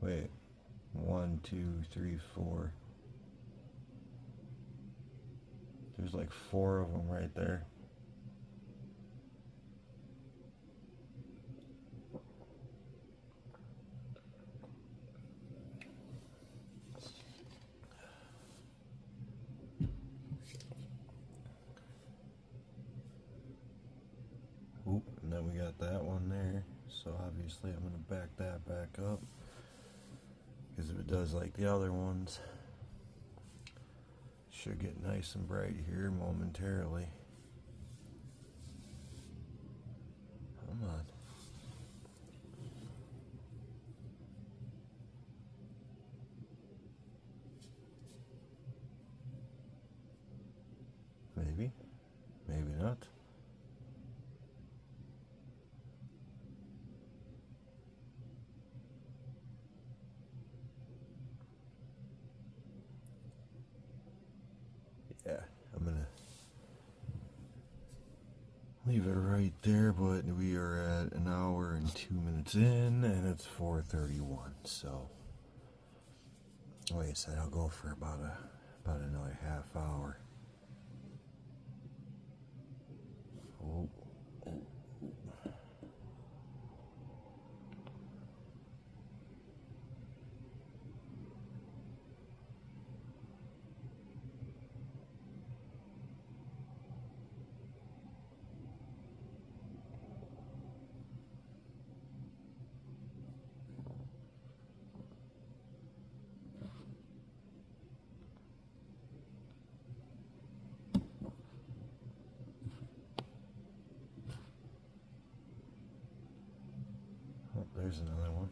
Wait, 1, 2, 3, 4. There's like 4 of them right there. Oop, and then we got that one there. So obviously I'm going to back that back up. Because if it does like the other ones, it should get nice and bright here momentarily. Come on. Maybe. Maybe not. Yeah, I'm gonna leave it right there, but we are at 1 hour and 2 minutes in, and it's 4:31. So, like I said, I'll go for about another half hour. Oh. Oh, there's another one.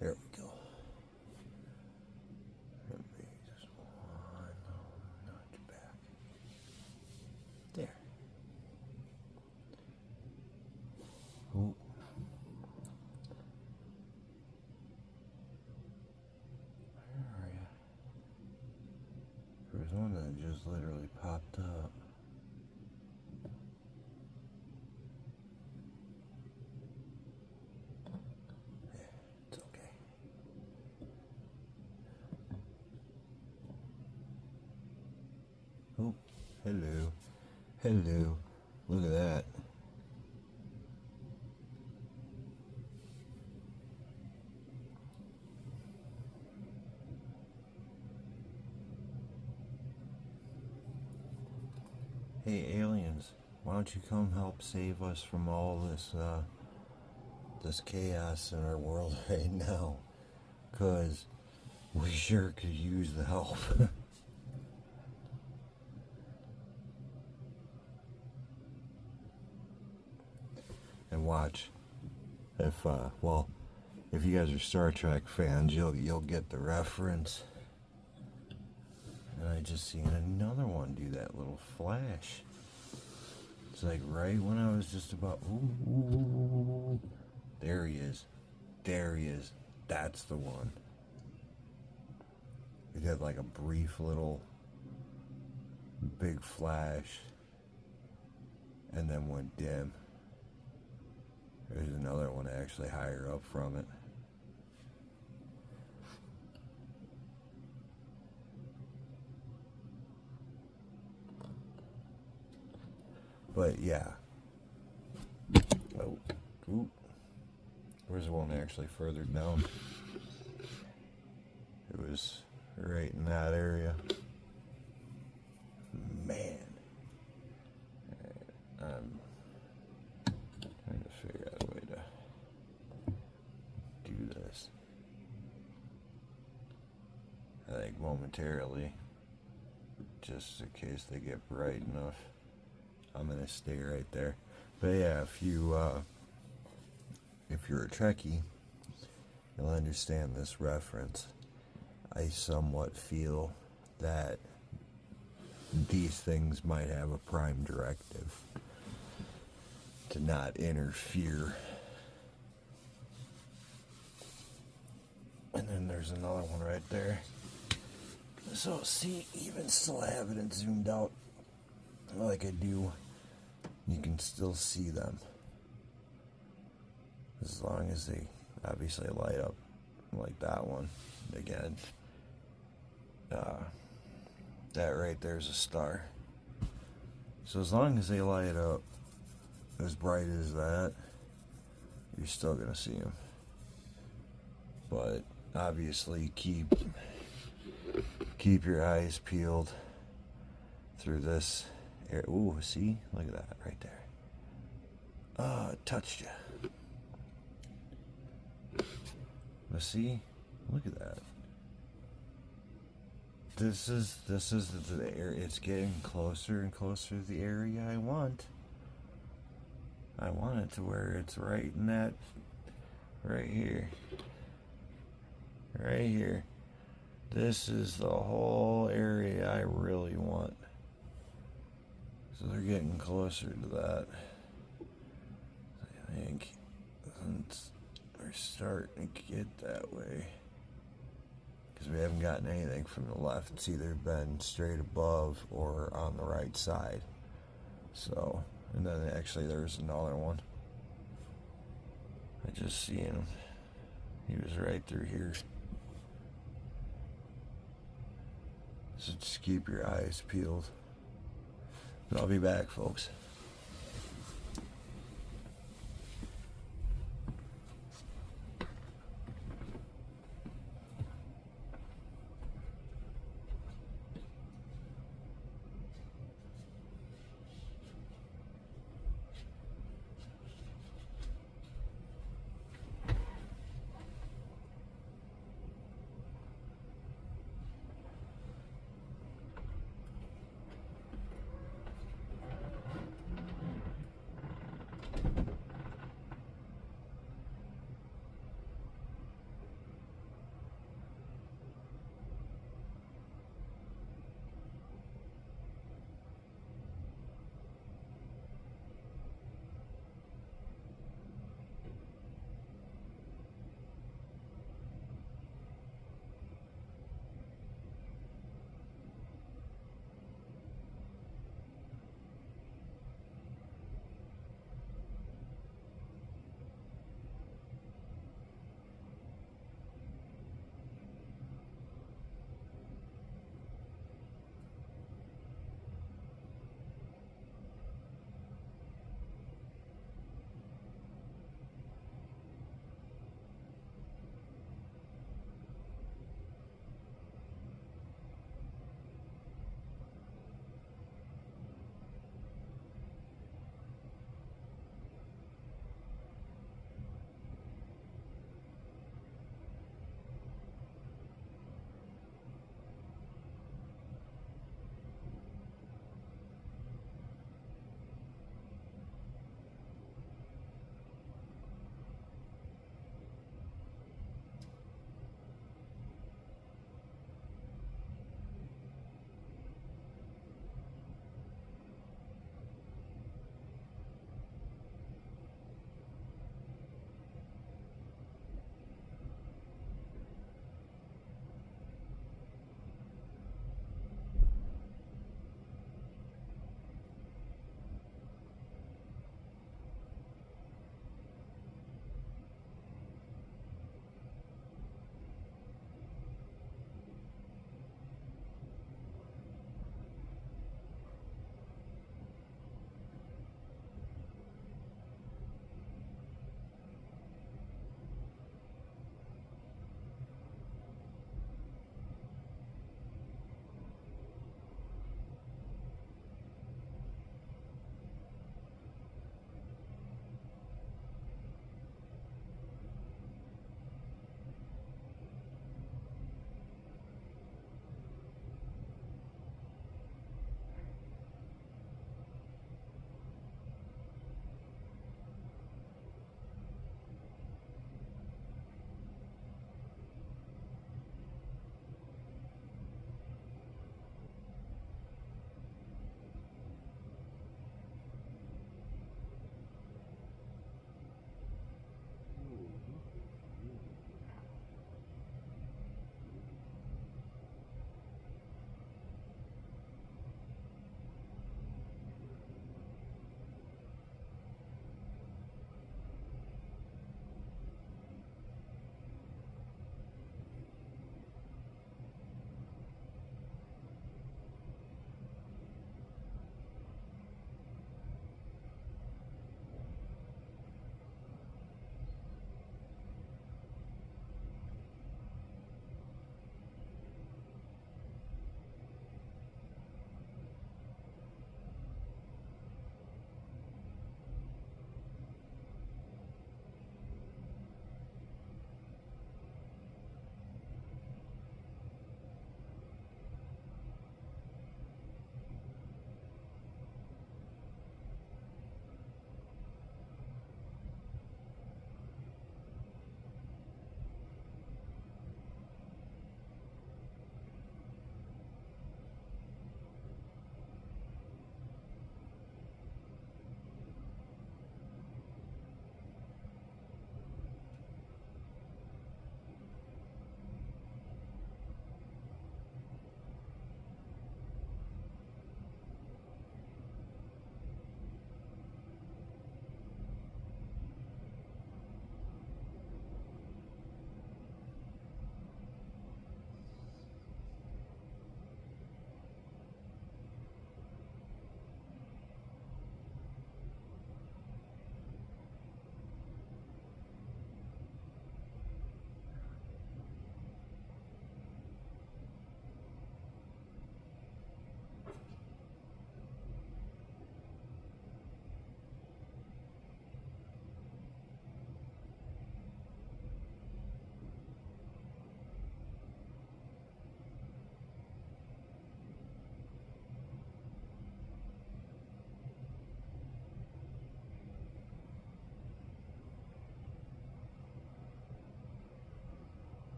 There we go. Let me just one notch back. There. Ooh. Where are you? There was one that just literally popped up. Oh, hello. Hello. Look at that. Hey, aliens, why don't you come help save us from all this chaos in our world right now? 'Cause we sure could use the help. watch. If well, if you guys are Star Trek fans, you'll get the reference. And I just seen another one do that little flash. It's like right when I was just about, ooh, there he is. There he is. That's the one. It had like a brief little big flash and then went dim. There's another one actually higher up from it. But yeah. Oh, ooh. Where's one actually further down? It was right in that area. Man. I'm trying to figure out a way to do this. I think momentarily, just in case they get bright enough, I'm gonna stay right there. But yeah, if you're a Trekkie, you'll understand this reference. I somewhat feel that these things might have a prime directive to not interfere. And then there's another one right there. So see, even still have it zoomed out like I do, you can still see them. As long as they obviously light up like that one. Again, that right there's a star. So as long as they light up as bright as that, you're still gonna see them. But obviously keep your eyes peeled through this area. Ooh, see? Look at that right there. Oh, it touched you. But see? Look at that. This is the area. It's getting closer and closer to the area I want. I want it to where it's right in that, right here. Right here. This is the whole area I really want. So they're getting closer to that. I think we're starting to get that way. Because we haven't gotten anything from the left. It's either been straight above or on the right side. So, and then actually there's another one. I just seen him. He was right through here. So just keep your eyes peeled. But I'll be back, folks.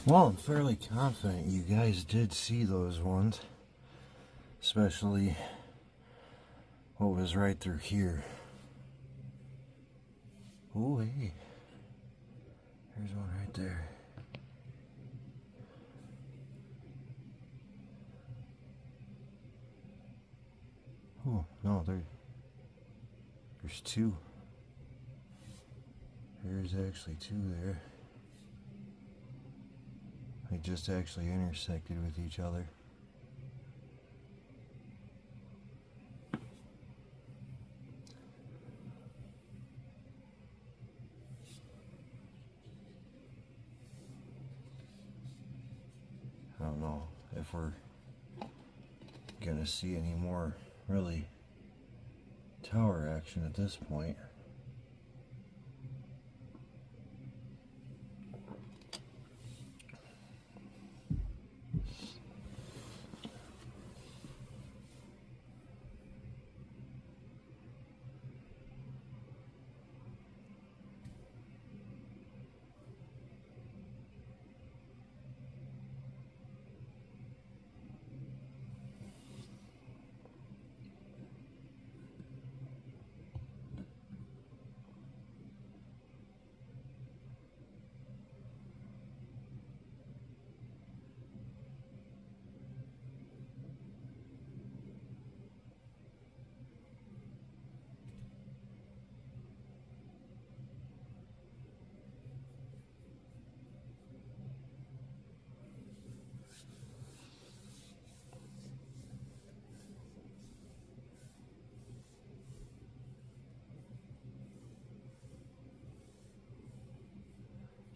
Well, I'm fairly confident you guys did see those ones, especially what was right through here. Oh, hey, there's one right there. Oh, no, there's two. There's actually two there. They just actually intersected with each other. I don't know if we're gonna see any more really tower action at this point.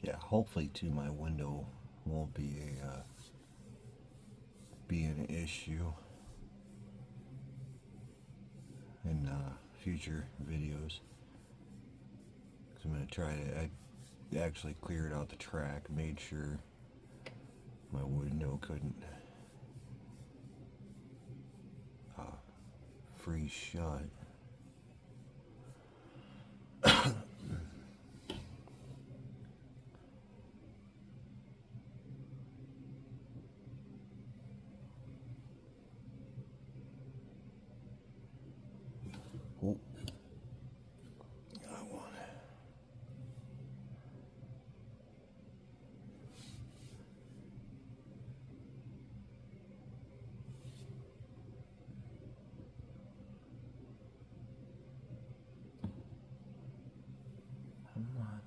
Yeah, hopefully too my window won't be an issue in future videos. 'Cause I'm gonna try to. I actually cleared out the track, made sure my window couldn't freeze shut. Oh, got one. Come on.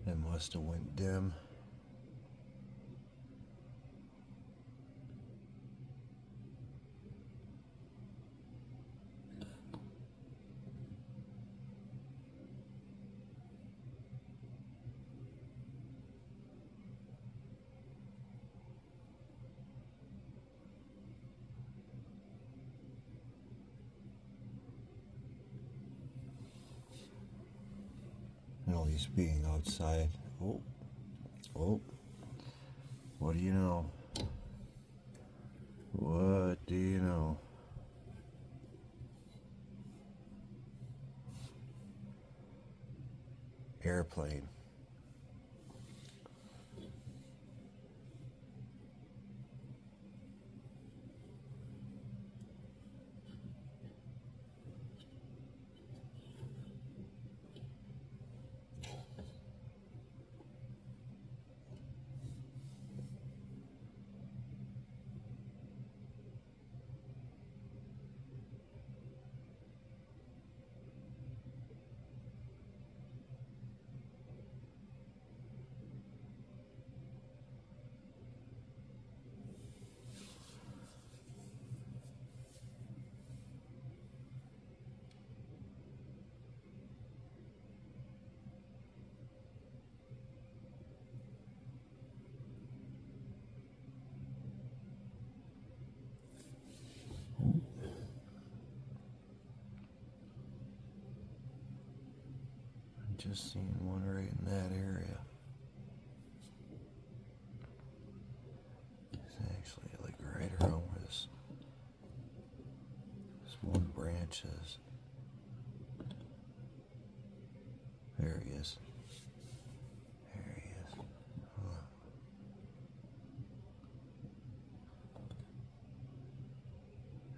It must have went dim. At least being outside. Oh, oh. What do you know? What do you know? Airplane. Just seeing one right in that area. one branch is. There he is. There he is. Huh.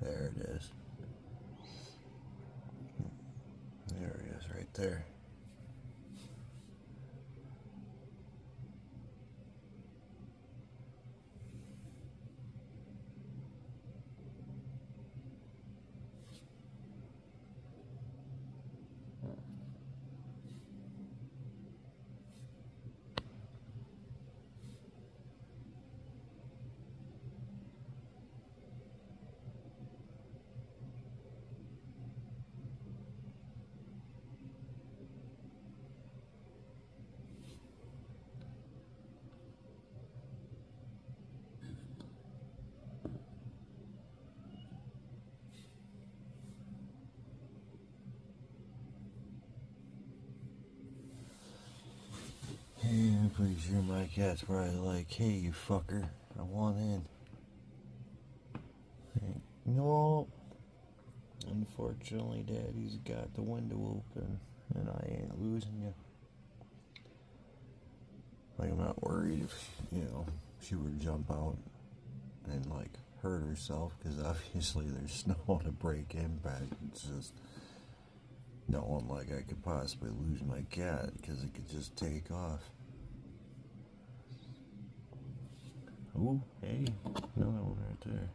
There it is. There he is, right there. Yeah, I'm pretty sure my cat's probably like, hey, you fucker, I want in. Like, no. Unfortunately, Daddy's got the window open, and I ain't losing you. Like, I'm not worried if, she were to jump out and, like, hurt herself, because obviously there's snow to break impact. It's just knowing, like, I could possibly lose my cat, because it could just take off. Ooh, hey, another one right there.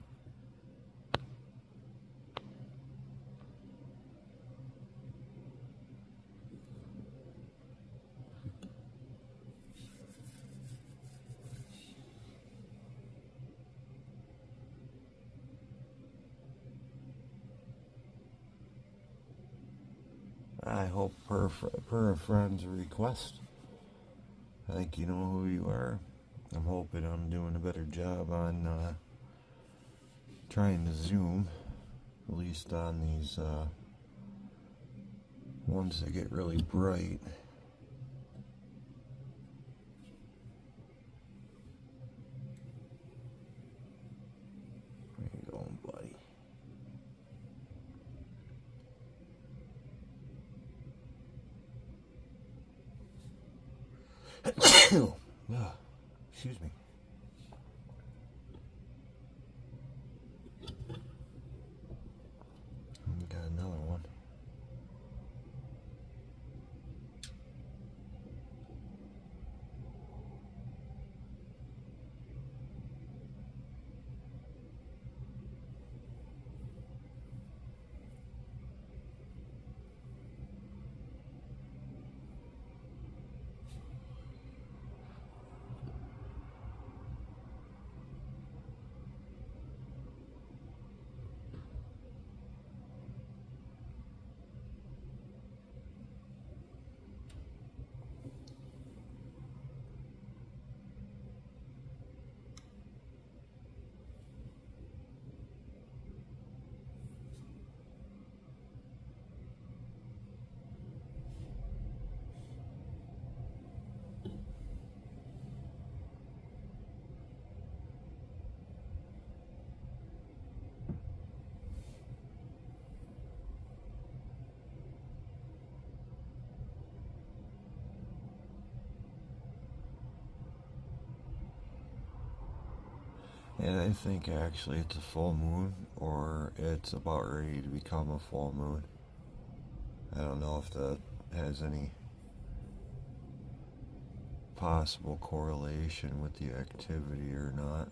I hope per a friend's request. I think you know who you are. I'm hoping I'm doing a better job on trying to zoom, at least on these ones that get really bright. Where you going, buddy? Excuse me. We got another one. And I think actually it's a full moon, or it's about ready to become a full moon. I don't know if that has any possible correlation with the activity or not.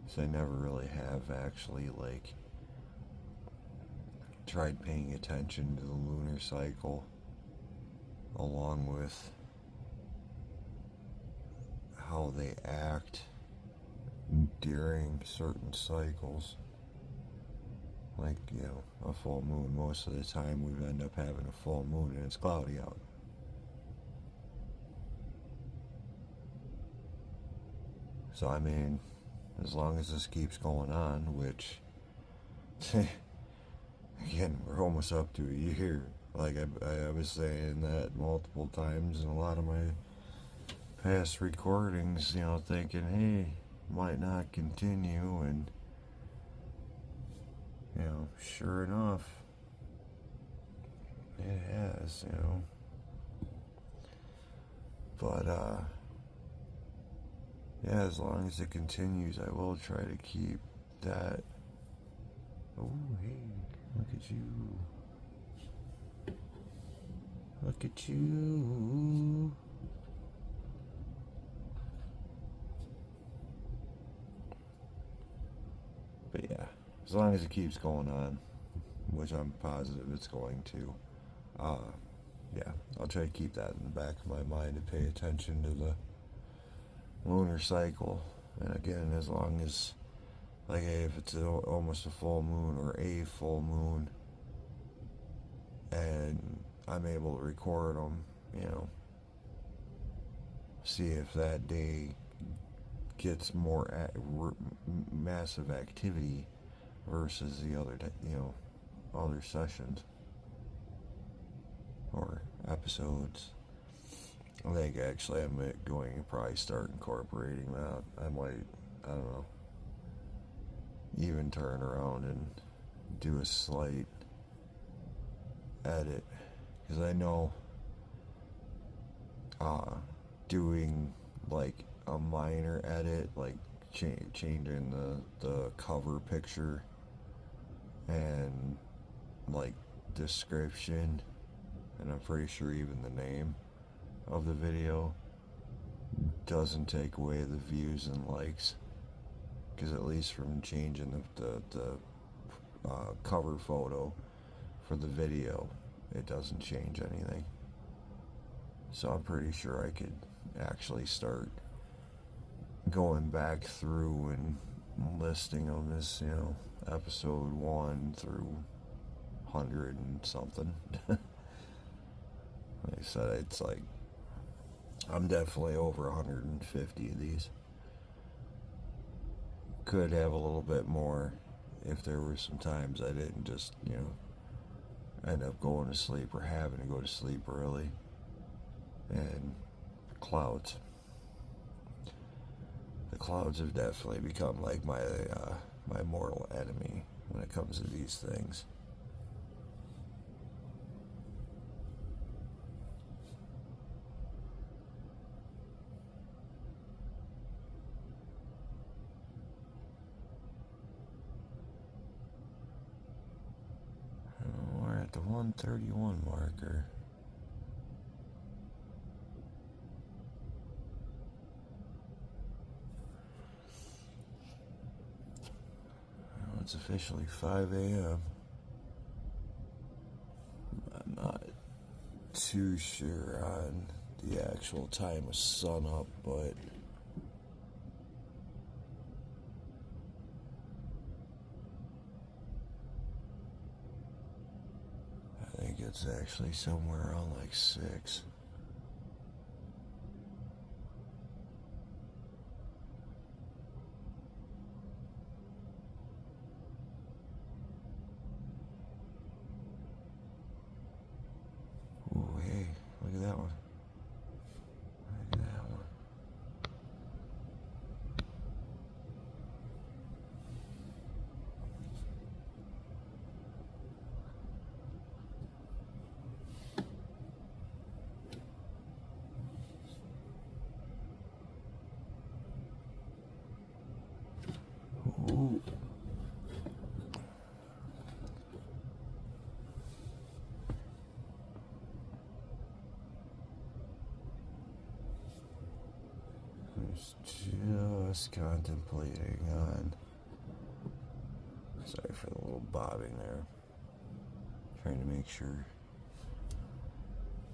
So I never really have actually, like, tried paying attention to the lunar cycle along with how they act during certain cycles. Like, a full moon, most of the time we end up having a full moon and it's cloudy out. So I mean, as long as this keeps going on, which again, we're almost up to a year. Like I was saying that multiple times in a lot of my past recordings, thinking, hey, might not continue, and You know, sure enough, it has, you know. But, yeah, as long as it continues, I will try to keep that. Oh, hey, look at you. Look at you. But yeah, as long as it keeps going on, which I'm positive it's going to, yeah, I'll try to keep that in the back of my mind to pay attention to the lunar cycle. And again, as long as, like, if it's almost a full moon or a full moon, and I'm able to record them, you know, see if that day gets more massive activity versus the other, you know, other sessions or episodes. I think actually I'm going to probably start incorporating that. I might, I don't know, even turn around and do a slight edit, because I know doing like a minor edit, like changing the cover picture and like description, and I'm pretty sure even the name of the video doesn't take away the views and likes, because at least from changing the cover photo for the video, it doesn't change anything. So I'm pretty sure I could actually start going back through and listing them as, you know, episode 1 through 100 and something. Like I said, it's like, I'm definitely over 150 of these. Could have a little bit more if there were some times I didn't just, you know, end up going to sleep or having to go to sleep early. And clouds. The clouds have definitely become like my mortal enemy when it comes to these things. We're at the 131 marker. It's officially 5 a.m. I'm not too sure on the actual time of sun up, but I think it's actually somewhere around like 6. Ooh, hey, look at that one. Look at that one. Ooh. Just contemplating on. Sorry for the little bobbing there. Trying to make sure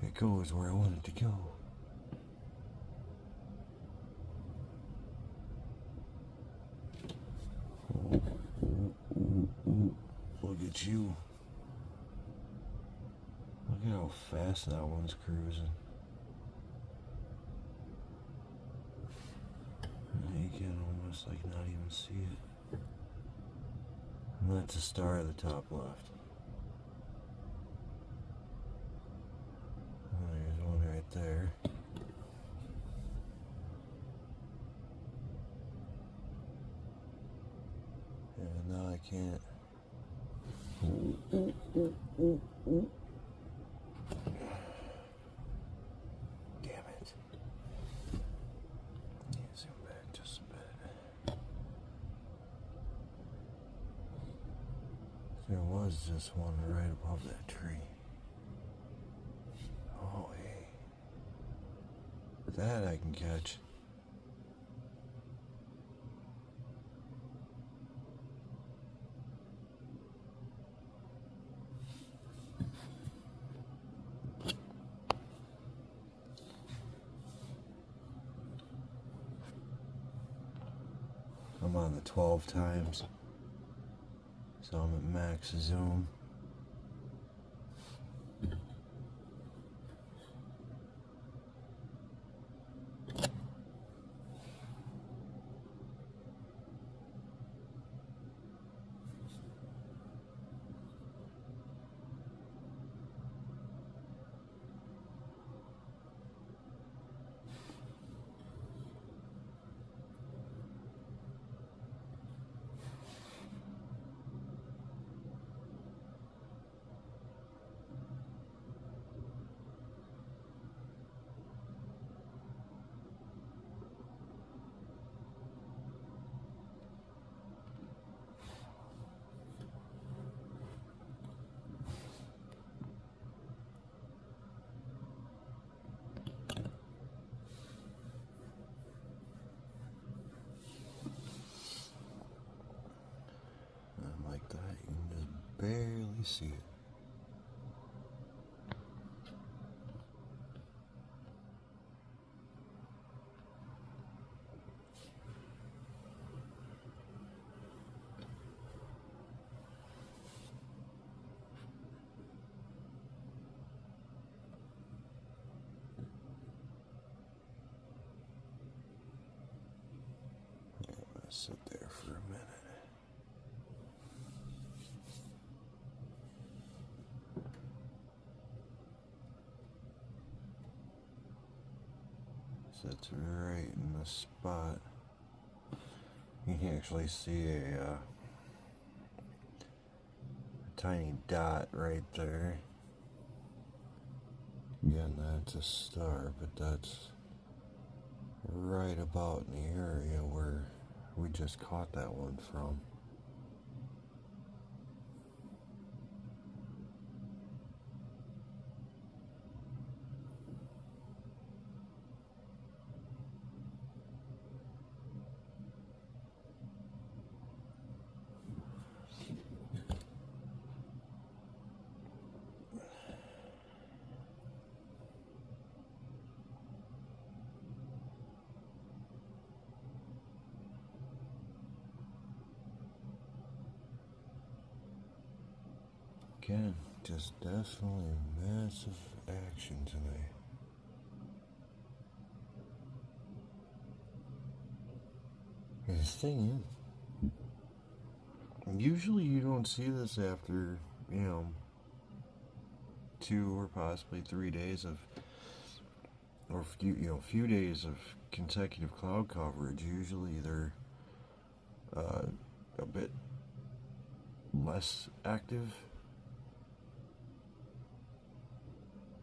it goes where I want it to go. Ooh. Look at you. Look at how fast that one's cruising. You can almost like not even see it. And that's a star at the top left. Oh, there's one right there. And now I can't Damn it. Zoom back just a bit. There was just one right above that tree. Oh, hey. That I can catch. I'm on the 12 times, so I'm at max zoom. Like that, you can just barely see it. I'm gonna sit there for a minute. Sits right in the spot. You can actually see a tiny dot right there. Again, that's a star, but that's right about in the area where we just caught that one from. Again, just definitely massive action tonight. And the thing is, usually you don't see this after, 2 or possibly 3 days of, or few days of consecutive cloud coverage. Usually they're a bit less active.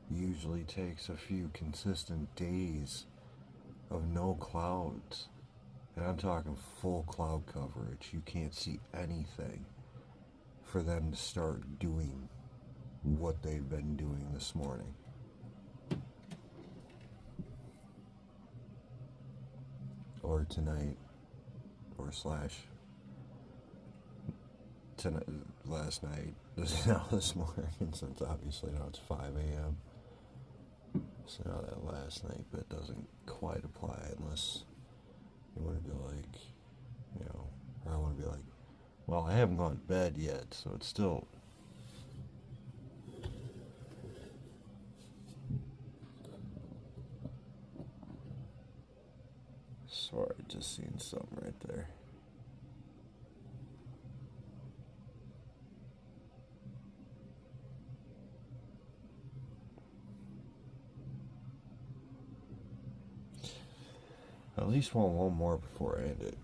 Usually takes a few consistent days of no clouds, and I'm talking full cloud coverage. You can't see anything for them to start doing what they've been doing this morning. Or tonight, or tonight, last night, now this morning, since obviously now it's 5 a.m. So now that last night bit doesn't quite apply unless you want to be like, or I want to be like, well, I haven't gone to bed yet, so it's still. Sorry, just seen something right there. At least want one more before I end it.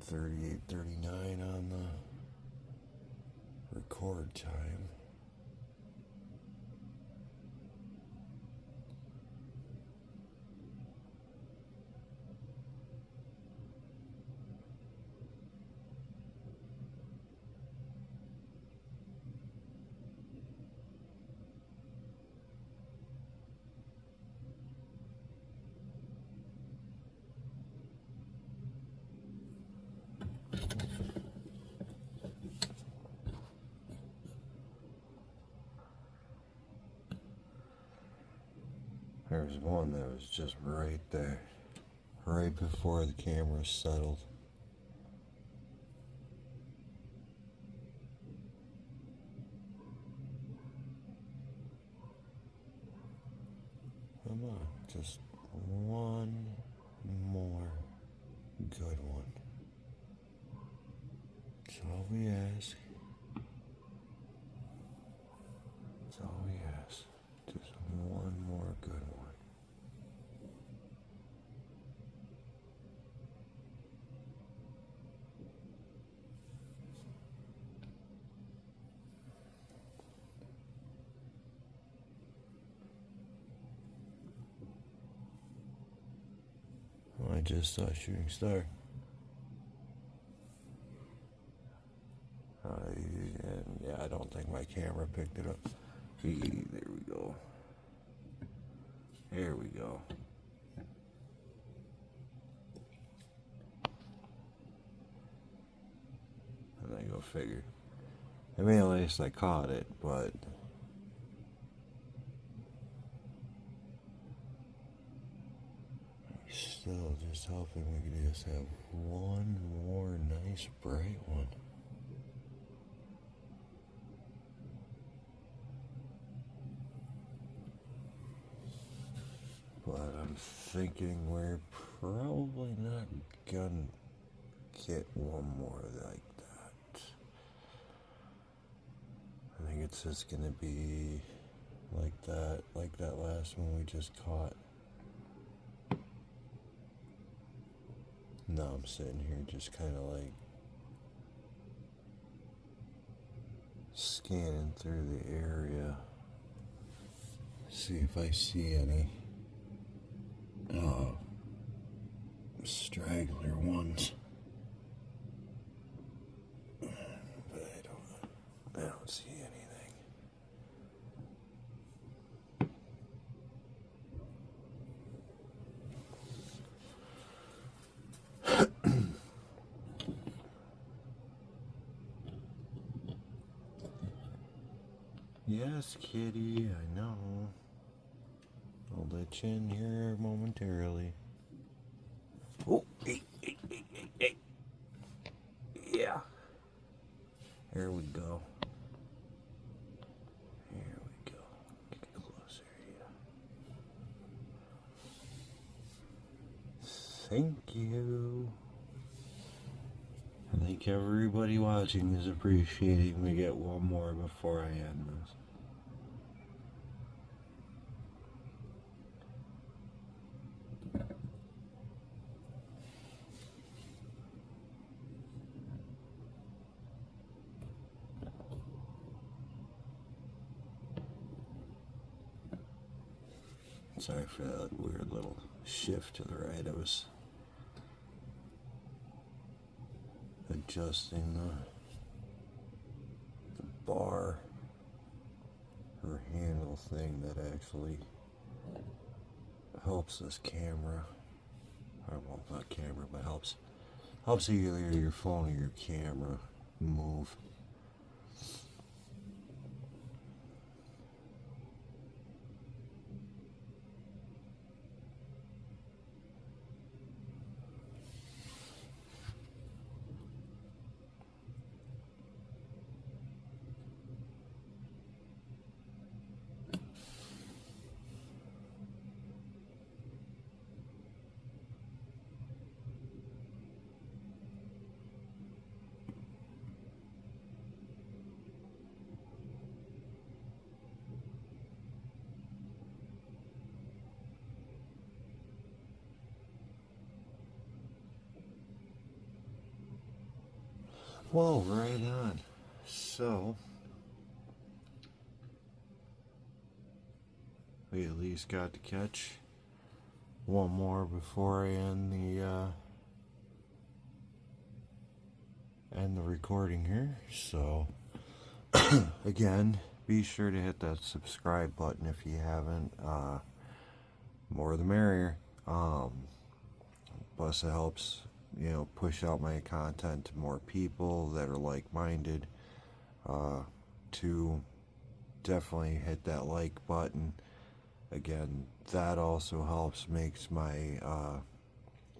38:39 on the record time. There's one that was just right there, right before the camera settled. Come on, just one more good one. That's all we ask. That's all we ask. Just one more good one. I just saw a shooting star. And yeah, I don't think my camera picked it up. There we go. There we go. And I go figure. I mean, at least I caught it, but still just hoping we could just have one more nice bright one. But I'm thinking we're probably not gonna get one more like that. I think it's just gonna be like that last one we just caught. Now I'm sitting here just kind of like scanning through the area, see if I see any straggler ones. But I don't see anything. Yes, kitty, I know. I'll let you in here momentarily. Oh, hey. Yeah. Here we go. Here we go. Get closer here. Thank you. I think everybody watching is appreciating we get one more before I end this. Sorry for that weird little shift to the right. I was adjusting the bar or handle thing that actually helps this camera, or well, not camera, but helps either your phone or your camera move. Well, right on. So, we at least got to catch one more before I end the recording here. So, again, be sure to hit that subscribe button if you haven't. More the merrier. Plus, it helps, push out my content to more people that are like-minded. To definitely hit that like button. Again, that also helps, makes my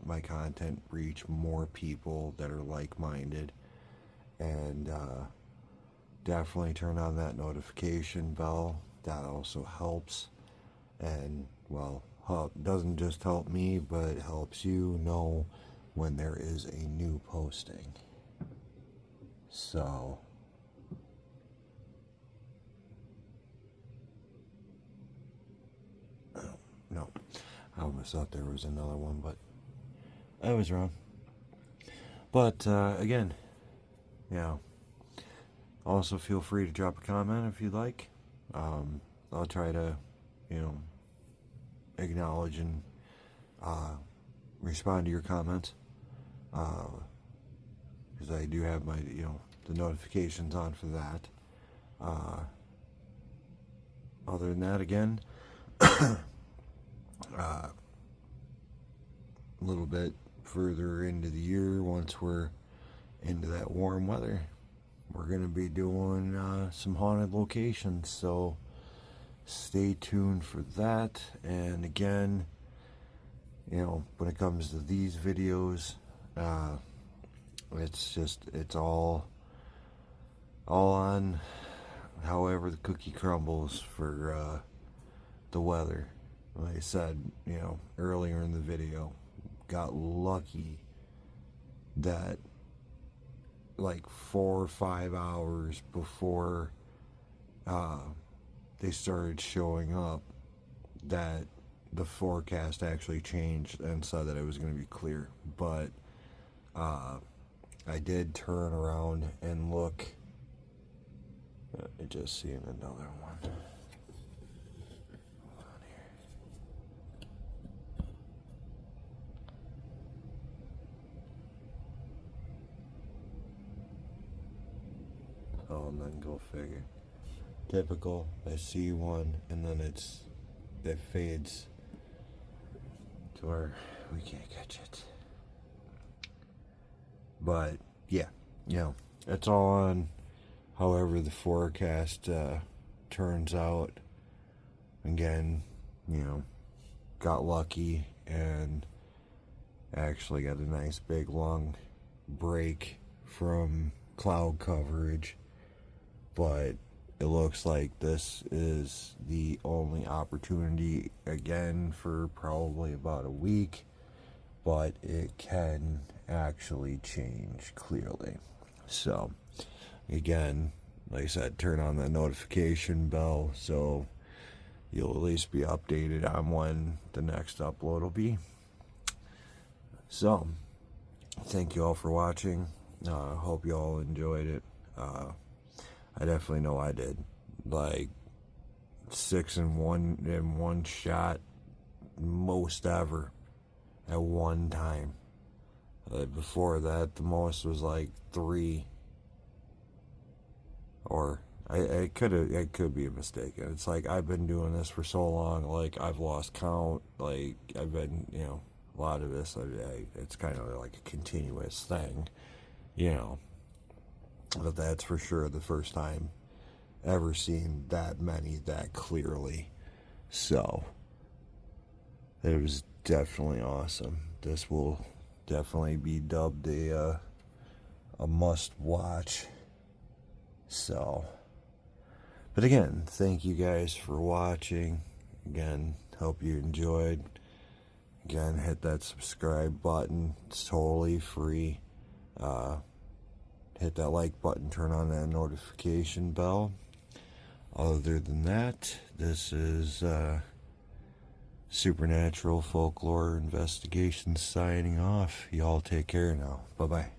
my content reach more people that are like-minded. And definitely turn on that notification bell. That also helps. And, well, doesn't just help me, but it helps you know when there is a new posting. So, no, I almost thought there was another one, but I was wrong. But again, also feel free to drop a comment if you'd like. I'll try to, acknowledge and respond to your comments, because I do have my, the notifications on for that. Other than that, again, a little bit further into the year, once we're into that warm weather, we're going to be doing some haunted locations, so stay tuned for that. And again, when it comes to these videos, it's all on however the cookie crumbles for the weather. Like I said, earlier in the video, got lucky that like 4 or 5 hours before they started showing up, that the forecast actually changed and said that it was going to be clear. But I did turn around and look. I just seen another one. Hold on here. Oh, and then go figure. Typical. I see one, and then it fades to where we can't catch it. But yeah, it's all on however the forecast turns out. Again, got lucky and actually got a nice big long break from cloud coverage. But it looks like this is the only opportunity again for probably about a week, but it can actually change clearly. So again, like I said, turn on the notification bell so you'll at least be updated on when the next upload will be. So thank you all for watching. Hope you all enjoyed it. I definitely know I did. Like 6 in one shot, most ever at one time. Before that, the most was like 3. Or I could be a mistake. It's like I've been doing this for so long, like I've lost count. Like I've been, a lot of this, it's kind of like a continuous thing, But that's for sure the first time ever seen that many that clearly. So it was definitely awesome. This will definitely be dubbed a must watch. So, but again, thank you guys for watching. Again, hope you enjoyed. Again, hit that subscribe button. It's totally free. Hit that like button, turn on that notification bell. Other than that, this is Supernatural Folklore Investigations signing off. Y'all take care now. Bye-bye.